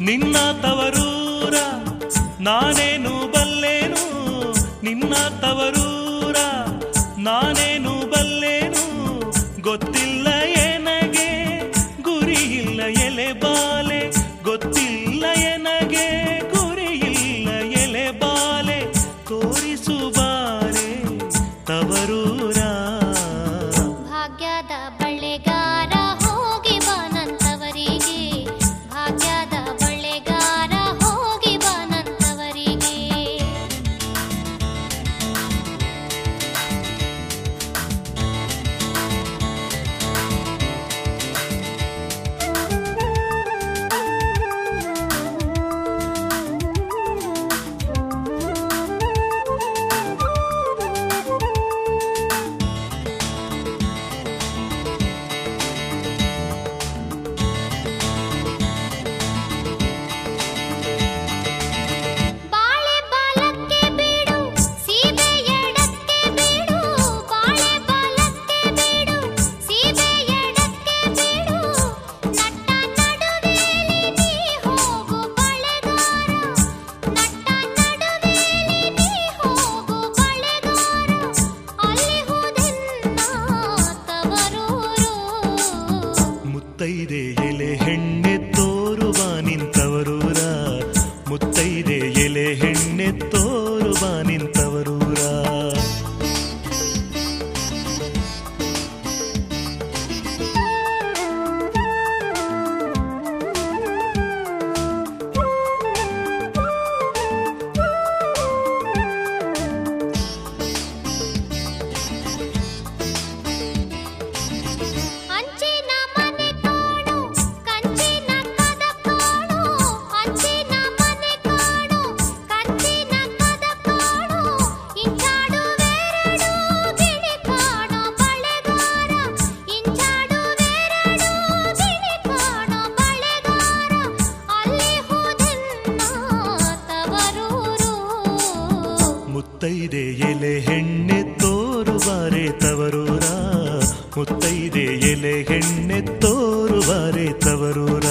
ನಿನ್ನ ತವರೂರ ನಾನೇನು ಬಲ್ಲೇನು, ನಿನ್ನ ತವರೂರ ನಾನೇನು ಬಲ್ಲೇನು, ಗೊತ್ತಿಲ್ಲ ಎನಗೆ ಗುರಿಯಿಲ್ಲ ಎಲೆ ಬಾಲೆ, ಗೊತ್ತಿಲ್ಲ ಎನಗೆ ಗುರಿಯಿಲ್ಲ ಎಲೆ ಬಾಲೆ, ತೋರಿಸುಬಾರೆ ತವರೂರ. ಭಾಗ್ಯದ ಬಳೆಗಾರ ಹೋಗಿ ಬಾನಂತವರಿಗೆ, ಭಾಗ್ಯದ ಬಳೆಗಾರ ಹೋಗಿ ಬಾನಂತವರಿಗೆ. ಬಾಳೆ ಬಾಲಕ್ಕೆ ಬೀಡು ಸೀಬೆ ಎಡಕ್ಕೆ ಬೀಡು, ಬಾಳೆ ಬಾಲಕ್ಕೆ ಬೀಡು ಸೀಬೆ ಎಡಕ್ಕೆ ಬೀಡು, ನಟ್ಟ ನಡುವೆಲಿ ನೀ ಹೋಗು ಬಳೆಗಾರ, ನಟ್ಟ ನಡುವೆಲಿ ನೀ ಹೋಗು ಬಳೆಗಾರ, ಅಲ್ಲಿ ಹೋದೆನ್ನ ತವರೂರು. ಮುತ್ತೈದೆ ಎಲೆ ಹೆಣ್ಣೆ ತೋರುವ ನಿಂತವರೂರ, ಮುತ್ತೈದೆ ಎಲೆ ಹೆಣ್ಣೆ ತೋರುವ ನಿಂತವರೂರ. ಅಂಚಿನ ಮನೆ ಕಾಣು ಕಂಚಿನ ಕದ ಕಾಣು, ಅಂಚಿನ ಮನೆ ಕಾಣು ಕಂಚಿನ ಕದ ಕಾಣು, ಇಂಚಾಡುವೆರಡು ಗಿಳಿ ಕಾಣೋ ಬಳೆಗಾರ, ಇಂಚಾಡುವೆರಡು ಗಿಳಿ ಕಾಣೋ ಬಳೆಗಾರ, ಅಲ್ಲಿ ಹೋದೆನ್ನ ತವರೂರು. ಮುತ್ತೈದೆ ಎಲೆ ಹೆಣ್ಣೆ ತೋರುವಾರೆ ತವರೂರ, ಮುತ್ತೈದೆ ಎಲೆ ಹೆಣ್ಣೆ ತೋರುವಾರೆ ತವರೂರ.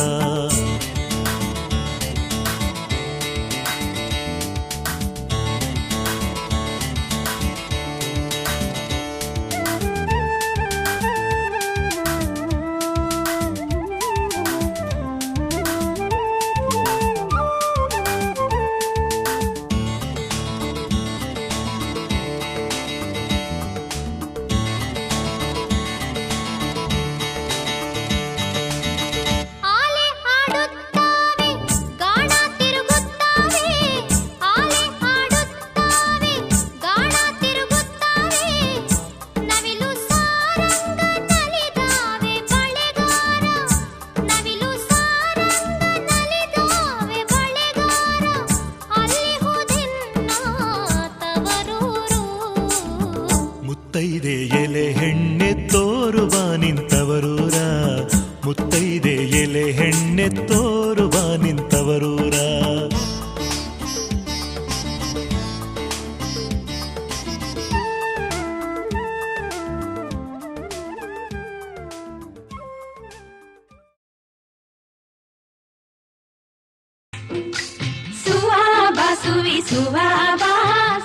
ಆಲೆ ಆಡುತ್ತಾವೆ ಗಾಣ ತಿರುಗುತ್ತಾವೆ, ಆಲೆ ಆಡುತ್ತಾವೆ ಗಾಣ ತಿರುಗುತ್ತಾವೆ, ನವಿಲು ಸಾರಂಗ ನಲಿದಾವೆ ಬಳೆಗಾರ, ನವಿಲು ಸಾರಂಗ ನಲಿದಾವೆ ಬಳೆಗಾರ, ಅಲ್ಲಿ ಹೋದೆನ್ನ ತವರೂರು. ಮುತ್ತೈದೆ ಎಲೆ ಹೆಣ್ಣೆ ತೋರುವ ನಿಂತವರೂರ, ಮುತ್ತೈದೆ ಎಲೆ ಹೆಣ್ಣೆ ತೋರುವ ನಿಂತವರೂರ. ಸುವಾಬ ಸುವಿ ಸುವಾಬ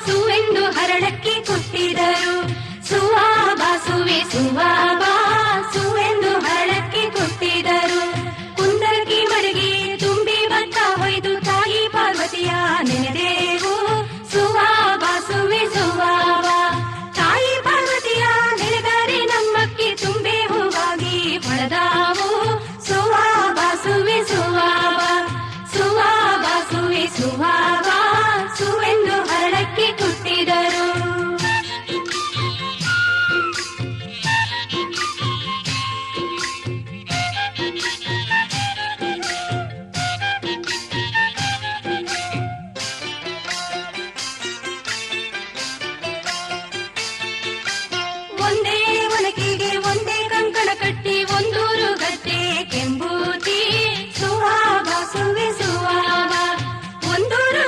ಸುವೆಂದು ಹರಳಕ್ಕೆ ಕೊಟ್ಟಿದರು, ಸುವಾಬ ಸುವಿ ಸುವಾಬ ಸುವೆಂದು ಹರಳಕ್ಕೆ ಕೊಟ್ಟಿದರು, ಕುಂದರಗಿ ಮಡಗಿ ತುಂಬಿ ಭತ್ತ ಹೊಯ್ದು ತಾಯಿ ಪಾರ್ವತಿಯ ನೆನೆದೇವು, ಸುವಾಬ ಸುವಿ ಸುವಾಬ ತಾಯಿ ಪಾರ್ವತಿಯ ನೆನೆದರೆ ನಮ್ಮಕ್ಕಿ ತುಂಬೆ ಹೂವಾಗಿ ಹೊಳೆದಾವು, ಸುವಾಬ ಸುವಿ ಸುವಾಬ ಸುವಾಬ ಸುವಿ ಸುವಾಬ ಸುವೆಂದು ಹರಳಕ್ಕೆ ಕೊಟ್ಟಿದರು. ಒಂದೇ ಒನಕೆಗೆ ಒಂದೇ ಕಂಕಣ ಕಟ್ಟಿ ಒಂದೂರು ಗದ್ದೆ ಕೆಂಬೂತಿ, ಸುವಾಬ ಸುವಿ ಸುವಾಬ ಒಂದೂರು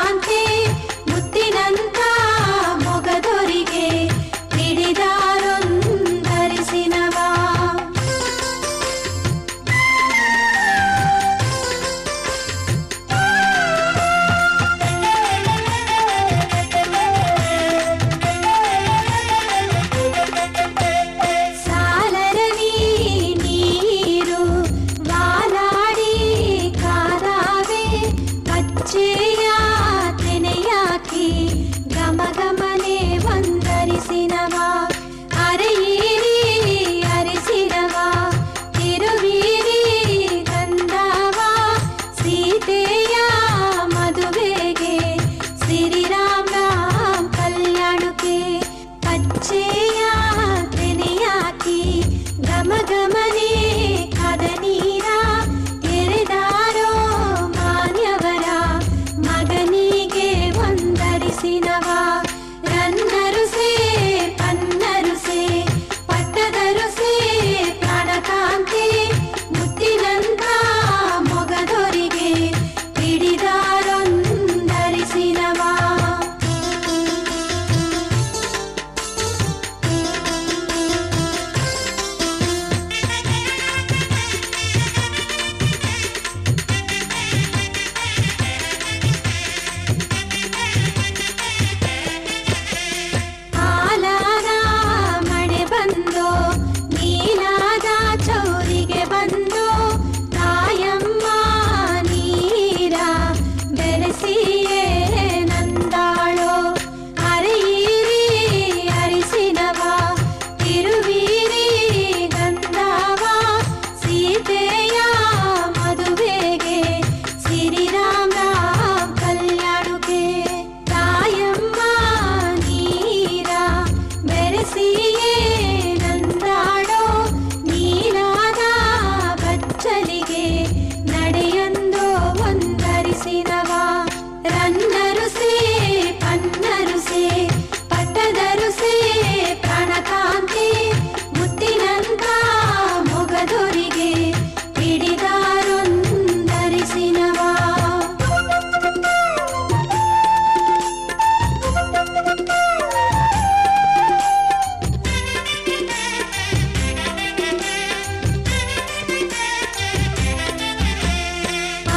ಪ್ರಾಣಕಾಂತಿ ಮುತ್ತಿನಂತ ಮೊಗದೊರಿಗೆ ಹಿಡಿದಾರೊಂದರಿಸಿನವಾ ಸಾಲರವಿ ನೀರು ವಾಲಾಡಿ ಕಾದಾವೆ ಪಚ್ಚೆಯ ತೆನೆಯಾಕಿ ಗಮಗಮನೆ ವಂದರಿಸಿನವಾ ಅರೆಯೀರಿ ಅರಿಸಿನವಾ ತಿರುವೀರಿ ಗಂಧವ ಸೀತೆಯ ಮದುವೆಗೆ ಶ್ರೀರಾಮ ರಾಮ್ ಕಲ್ಯಾಣಕ್ಕೆ ಪಚ್ಚೆಯ ತೆನೆಯಾಕಿ ಗಮಗಮನೆ ಕದ ನೀರ ಎರೆದಾರೋ ಮಾನ್ಯವರ ಮಗನಿಗೆ ವಂದರಿಸಿನವಾ ರನ್ನರುಸೆ ಪನ್ನರುಸೆ ಪಟ್ಟದರುಸೆ ಪ್ರಾಣಕಾಂತಿ ಮುತ್ತಿನಂತ ಮೊಗದೊರಿಗೆ ಹಿಡಿದಾರೊಂದರಿಸಿನವಾ ಆಲಾದ ಮಳೆ ಬಂದು ನೀಲಾದ ಚೌರಿಗೆ ಬಂದು ತಾಯಮ್ಮ ನೀರ ಬೆರೆಸಿಯೇ ನಂದಾಳೋ ಅರೆಯೀರಿ ಅರಿಸಿನವಾ ತಿರುವೀರಿ ಗಂಧವ ಸೀತೆಯ ಮದುವೆಗೆ ಶ್ರೀರಾಮ ರಾಮ್ ಕಲ್ಯಾಣಕ್ಕೆ ತಾಯಮ್ಮ ನೀರ ಬೆರೆಸಿಯೇ ನಂದಾಡೋ ನೀಲಾದ ಬಚ್ಚಲಿಗೆ ನಡೆಯೊಂದು ವಂದರಿಸಿನವಾ ರನ್ನರುಸೆ ಪನ್ನರುಸೆ ಪಟ್ಟದರುಸೆ ಪ್ರಾಣಕಾಂತಿ ಮುತ್ತಿನಂತ ಮೊಗದೊರಿಗೆ ಹಿಡಿದಾರೊಂದರಿಸಿನವಾ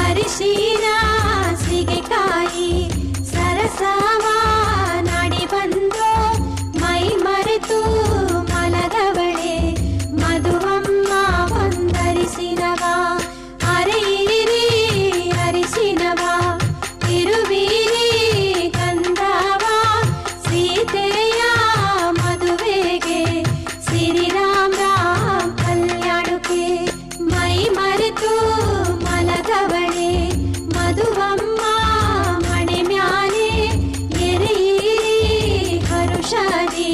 ಅರಿಶಿನ ಸಿಗೆಕಾಯಿ ಸರಸವ ನಾಡಿ ಬಂದು ಮೈ ಮರೆತು ಮಲಗವಳೆ ಮಧುವಮ್ಮ ವಂದರಿಸಿನವಾ ಅರೆಯೀರಿ ಅರಿಸಿನವಾ ತಿರುವೀರಿ ಗಂಧವ ಸೀತೆಯ ಮದುವೆಗೆ ಶ್ರೀರಾಮ ರಾಮ್ ಕಲ್ಯಾಣಕ್ಕೆ ಮೈ ಮರೆತು ಮಲಗವಳೆ ಮಧುವಮ್ಮ ಮಣೆ ಮ್ಯಾಲೆ ಎರೆಯೀರಿ ಹರುಷದಿ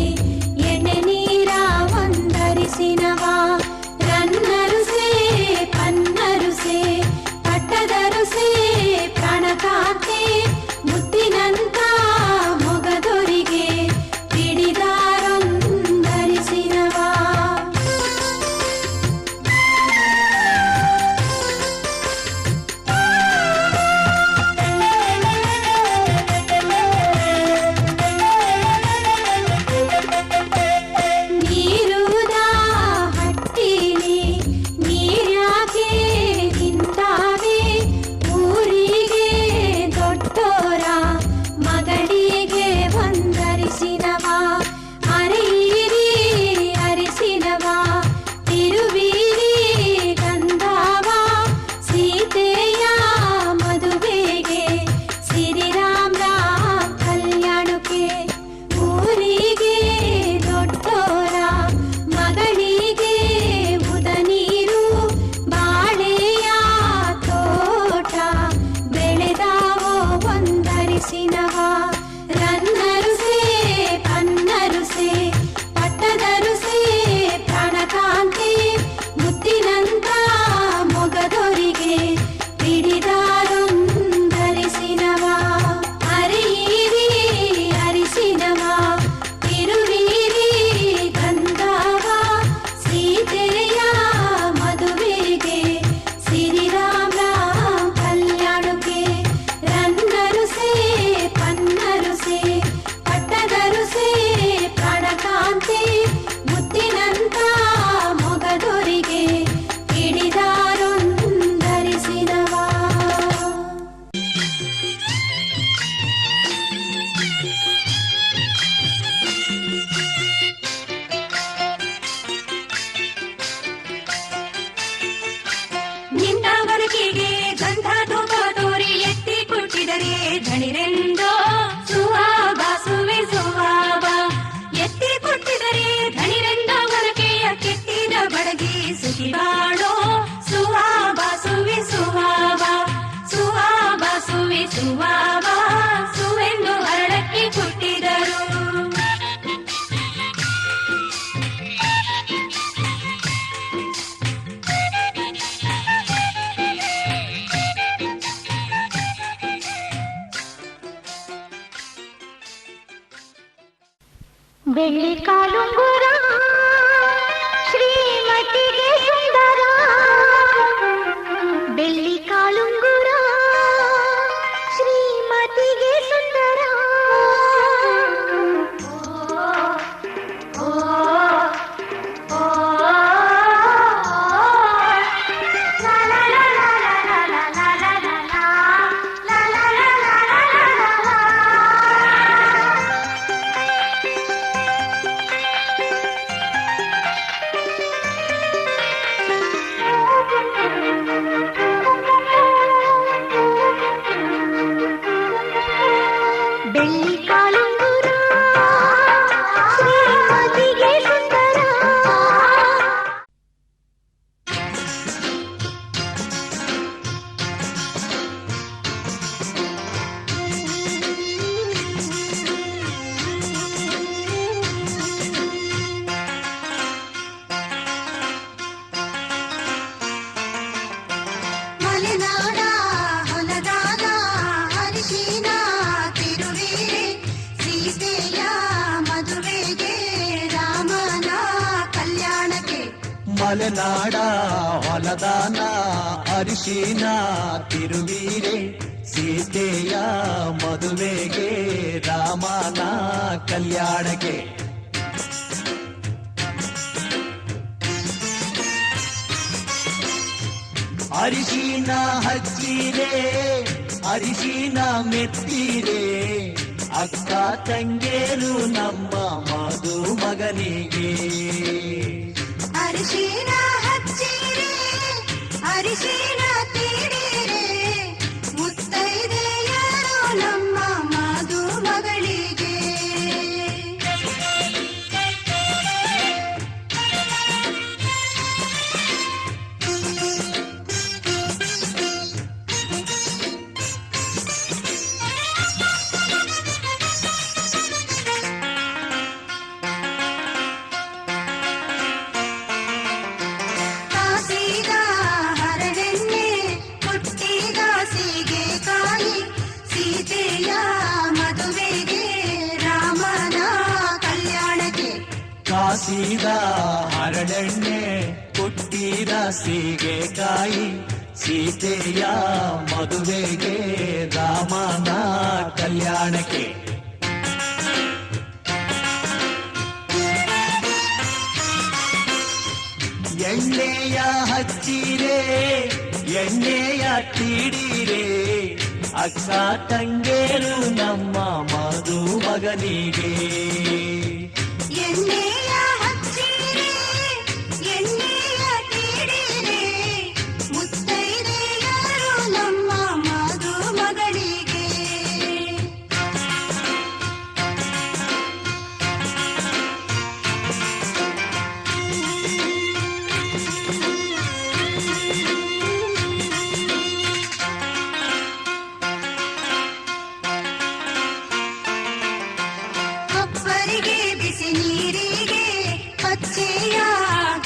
ಎಣ್ಣೆ ನೀರ ವಂದರಿಸಿನವಾ ರನ್ನರುಸೆ ಪನ್ನರುಸೆ ಪಟ್ಟದರುಸೆ ಪ್ರಾಣಕಾಂತಿ ಮುತ್ತಿನಂತ ಮೊಗದೊರಿಗೆ ಹಿಡಿದಾರೊಂದರಿಸಿನವಾ ಸುವಾವ ಸುವೆಂದು ಹರಳಕ್ಕೆ ಕೊಟ್ಟಿದರು. ಬೆಳ್ಳಿ ಕಾಲುಂಗುರ ಶ್ರೀಮತಿಗೆ ಸುಂದರ, ಬೆಳ್ಳಿ ಕಾಲುಂಗುರ ಶ್ರೀಮತಿಗೆ ಸುಂದರ. ಓ, ಓ, ಲಾ ಲಾ ಲಾ ಲಾ ಲಾ ಲಾ ಲಾ ಲಾ ಲಾ ಲಾ ಲಾ ಲಾ ಲಾ ಲಾ ಲಾ. ಬೆಳ್ಳಿ ಕಾಲುಂಗುರ ಶ್ರೀಮತಿಗೆ ಸುಂದರ. ಮಲೆನಾಡ ಹೊಲದಾನ ಅರಿಶಿನ ತಿರುವಿರೆ, ಸೀತೆಯ ಮದುವೆಗೆ ರಾಮನ ಕಲ್ಯಾಣಕ್ಕೆ. ಮಲೆನಾಡ ಹೊಲದಾನ ಅರಿಶಿನ ತಿರುವೀರೆ, ಸೀತೆಯ ಮದುವೆಗೆ ರಾಮನ ಕಲ್ಯಾಣಕ್ಕೆ. ಅರಿಶಿನ ಹಚ್ಚಿರೆ ಅರಿಶಿನ ಮೆತ್ತಿರೆ, ಅಕ್ಕ ತಂಗೇರು ನಮ್ಮ ಮದುಮಗನಿಗೆ. ಅರಿಶಿನ ಹಚ್ಚಿರೆ ಅರಿಶಿನ ತೀಡಿರೆ, ಮುತ್ತೈದೆಯರು ನಮ್ಮ ಮದುಮಗಳಿಗೆ. ಕಾಸಿದ ಹರಳೆಣ್ಣೆ ಹುಟ್ಟಿದ ಸೀಗೆಕಾಯಿ, ಸೀತೆಯ ಮದುವೆಗೆ ರಾಮನ ಕಲ್ಯಾಣಕ್ಕೆ. ಕಾಸಿದ ಹರಳೆಣ್ಣೆ ಹುಟ್ಟಿದ ಸೀಗೆಕಾಯಿ, ಸೀತೆಯ ಮದುವೆಗೆ ರಾಮನ ಕಲ್ಯಾಣಕ್ಕೆ. ಎಣ್ಣೆಯ ಹಚ್ಚಿರೆ ಎಣ್ಣೆಯ ತೀಡಿರೆ, ಅಕ್ಕ ತಂಗೇರು ನಮ್ಮ ಮದುಮಗನಿಗೆ. ಎಣ್ಣೆಯ ಹಚ್ಚಿರೆ ಎಣ್ಣೆಯ ತೀಡಿರೆ, ಮುತ್ತೈದೆಯರು ನಮ್ಮ ಮದುಮಗಳಿಗೆ. ಕೊಪ್ಪರಿಗೆ ಬಿಸಿ ನೀರಿಗೆ ಪಚ್ಚೆಯ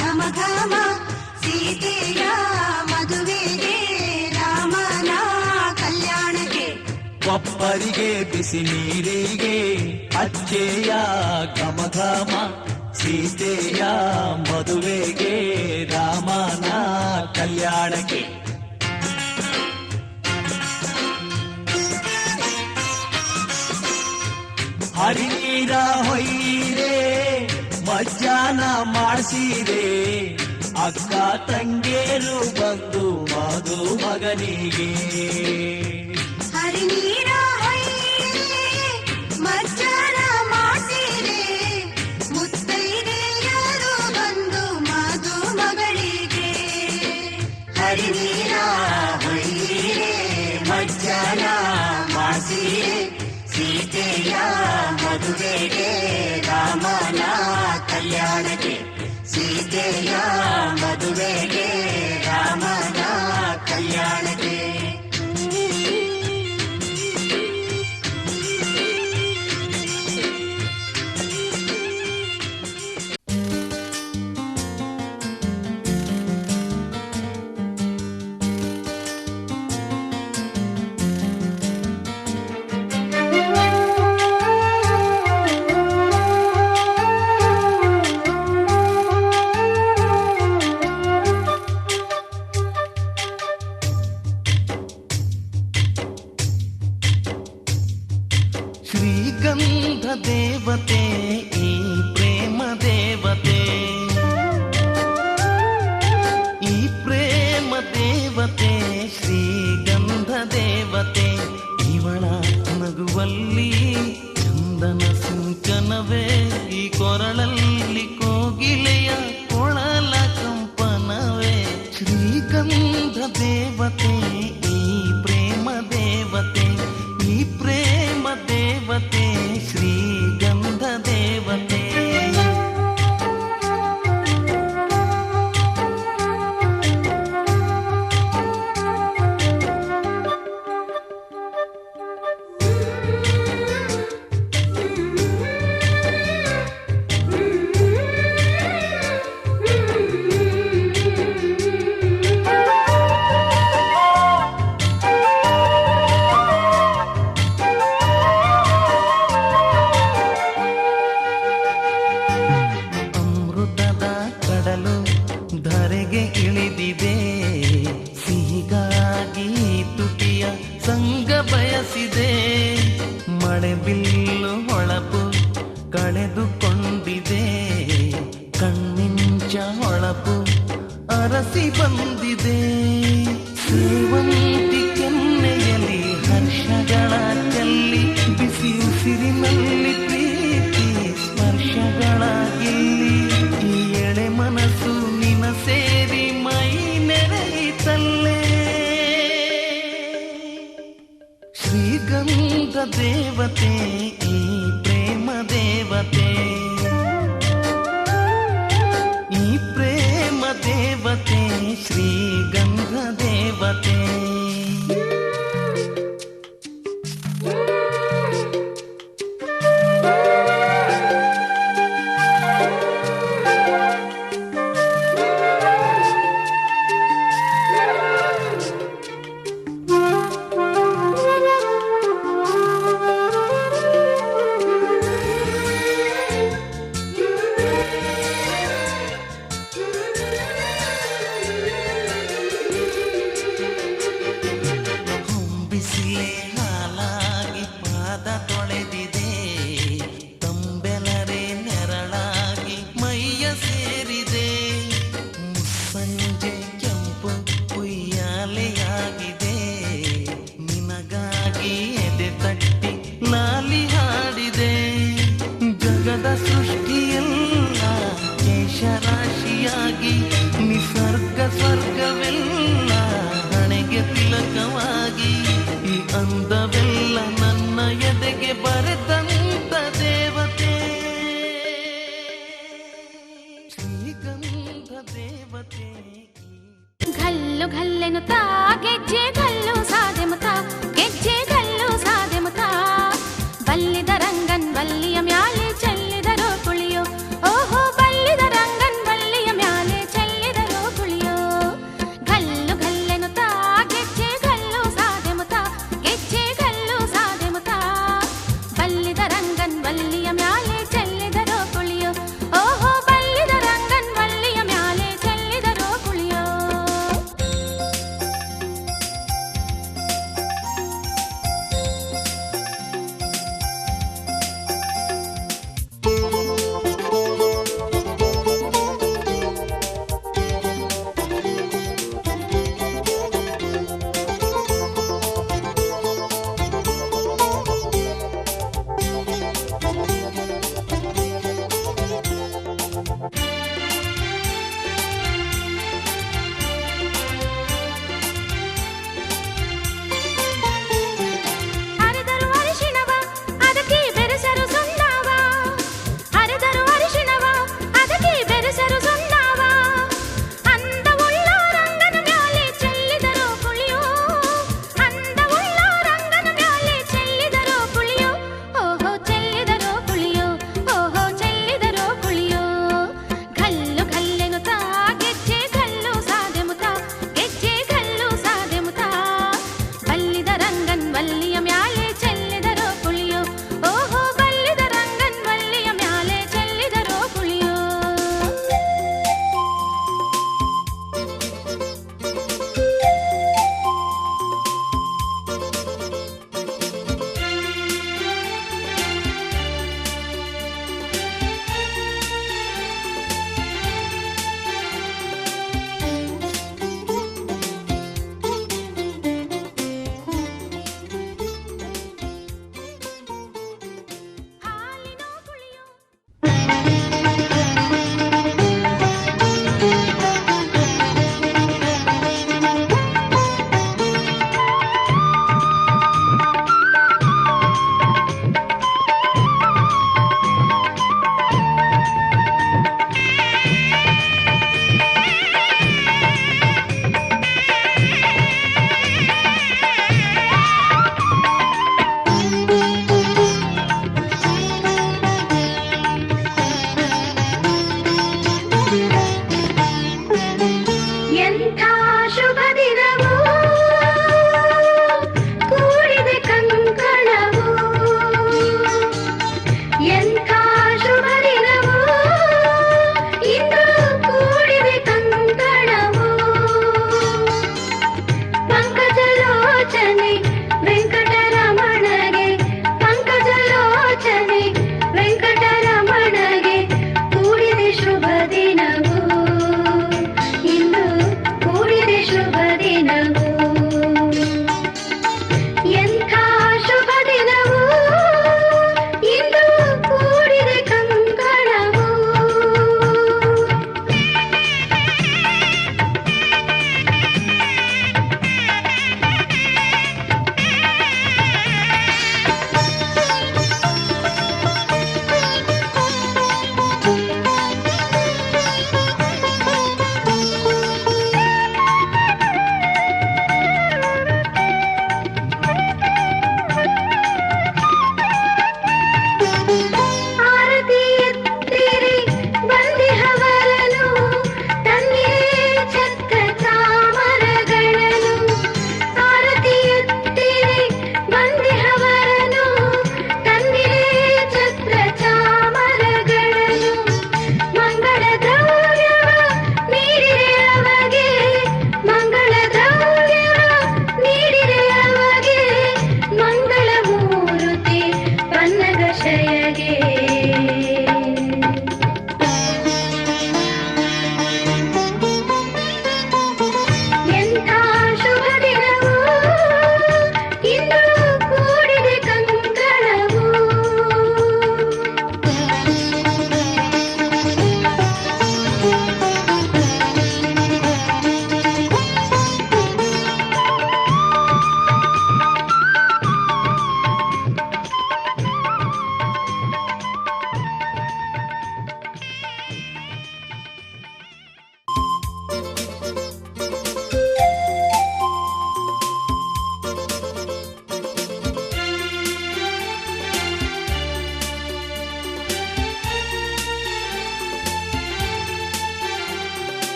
ಘಮ ಘಮ, ಸೀತೆಯ ಮದುವೆಗೆ ರಾಮನ ಕಲ್ಯಾಣಕ್ಕೆ. ಕೊಪ್ಪರಿಗೆ ಬಿಸಿ ನೀರಿಗೆ ಅಚ್ಚೆಯ ಘಮ ಘಮ, ಸೀತೆಯ ಮದುವೆಗೆ ರಾಮನ ಕಲ್ಯಾಣಕ್ಕೆ. ಹರಿನೀರ ಹೊಯ್ಯಿರೆ ಮಜ್ಜಾನ ಮಾಡಿಸಿರೆ, ಅಕ್ಕ ತಂಗೇರು ಬಂದು ಮದುಮಗನಿಗೆ. ಹರಿನೀರ ಹೊಯ್ಯಿರೆ ಮಜ್ಜನ ಮಾಡಿಸಿರೆ, ಮುತ್ತೈದೆಯರು ಬಂದು ಮದುಮಗಳಿಗೆ. ಹರಿನೀರ ಹೊಯ್ಯಿರೆ ಮಜ್ಜನ ಮಾಡಿಸಿರೆ, ಸೀತೆಯ ಮದುವೆಗೆ ರಾಮನ ಕಲ್ಯಾಣಕ್ಕೆ. ಸೀತೆಯ ಮದುವೆಗೆ ರಾಮನ ಕಲ್ಯಾಣಕ್ಕೆ. ದೇವತೆ ಈ ಪ್ರೇಮ ದೇವತೆ ಈ ಪ್ರೇಮ ದೇವತೆ ಶ್ರೀಗಂಧ ದೇವತೆ ಇವಳ ನಗುವಲ್ಲಿ ಚಂದನ ಸಿಂಚನವೇ ಈ ಕೊರಳಲ್ಲಿ ಕೋಗಿಲೆಯ ಕೊಳಲ ಕಂಪನವೇ ಶ್ರೀಗಂಧ ದೇವತೆ ಈ ಪ್ರೇಮ ದೇವತೆ ಈ ಪ್ರೇಮ ದೇವತೆ ಶ್ರೀಗಂಧ ದೇವತೆ ಅಮೃತದ ಕಡಲು ಧರೆಗೆ ಇಳಿದಿದೆ ಸಿಹಿಗಾಗಿ ತುಟಿಯ ಸಂಗ ಬಯಸಿದೆ ಮಳೆ ಬಿಲ್ಲು ಹೊಳಪು ಕಳೆದುಕೊಂಡಿದೆ ಕಣ್ಣಿಂಚ ಹೊಳಪು ಅರಸಿ ಬಂದಿದೆ ಸೇವಂತಿ ಕೆನ್ನೆಯಲ್ಲಿ ಹರ್ಷಗಳ ಚೆಲ್ಲಿ ಬಿಸಿ ಉಸಿರಿನಲ್ಲಿ ಪ್ರೀತಿ ಸ್ಪರ್ಶಗಳ ಗೆಲ್ಲಿ ಈ ಎಳೆ ಮನಸ್ಸು ನಿನ ಸೇರಿ ಮೈ ನೆರೆಯಿತಲ್ಲೇ ಶ್ರೀಗಂಧ ದೇವತೆ ಈ ಪ್ರೇಮ ದೇವತೆ ಈ ಪ್ರೇಮ ದೇವತೆ ಶ್ರೀಗಂಧ ದೇವತೆ ಬಿಸಿಲೆ ಹಾಲಾಗಿ ಪಾದ ತೊಳೆದಿದೆ ತಂಬೆಲರೆ ನೆರಳಾಗಿ ಮೈಯ ಸೇರಿದೆ ಮುಸ್ಸಂಜೆ ಕೆಂಪು ಉಯ್ಯಾಲೆಯಾಗಿದೆ ನಿನಗಾಗಿ ಎದೆ ತಟ್ಟಿ ಲಾಲಿ ಹಾಡಿದೆ ಜಗದ ಸೃಷ್ಟಿಯೆಲ್ಲ ಕೇಶರಾಶಿಯಾಗಿ ನಿಸರ್ಗ ಸ್ವರ್ಗವೆಲ್ಲ ಹಣೆಗೆ ತಿಲಕವಾಗಿ ಈ ಅಂದವೆಲ್ಲ ನನ್ನ ಎದೆಗೆ ಬರೆದಂತ ದೇವತೆ ಶ್ರೀಗಂಧ ದೇವತೆ ಘಲ್ಲು ಘಲ್ಲೆನುತ್ತಾ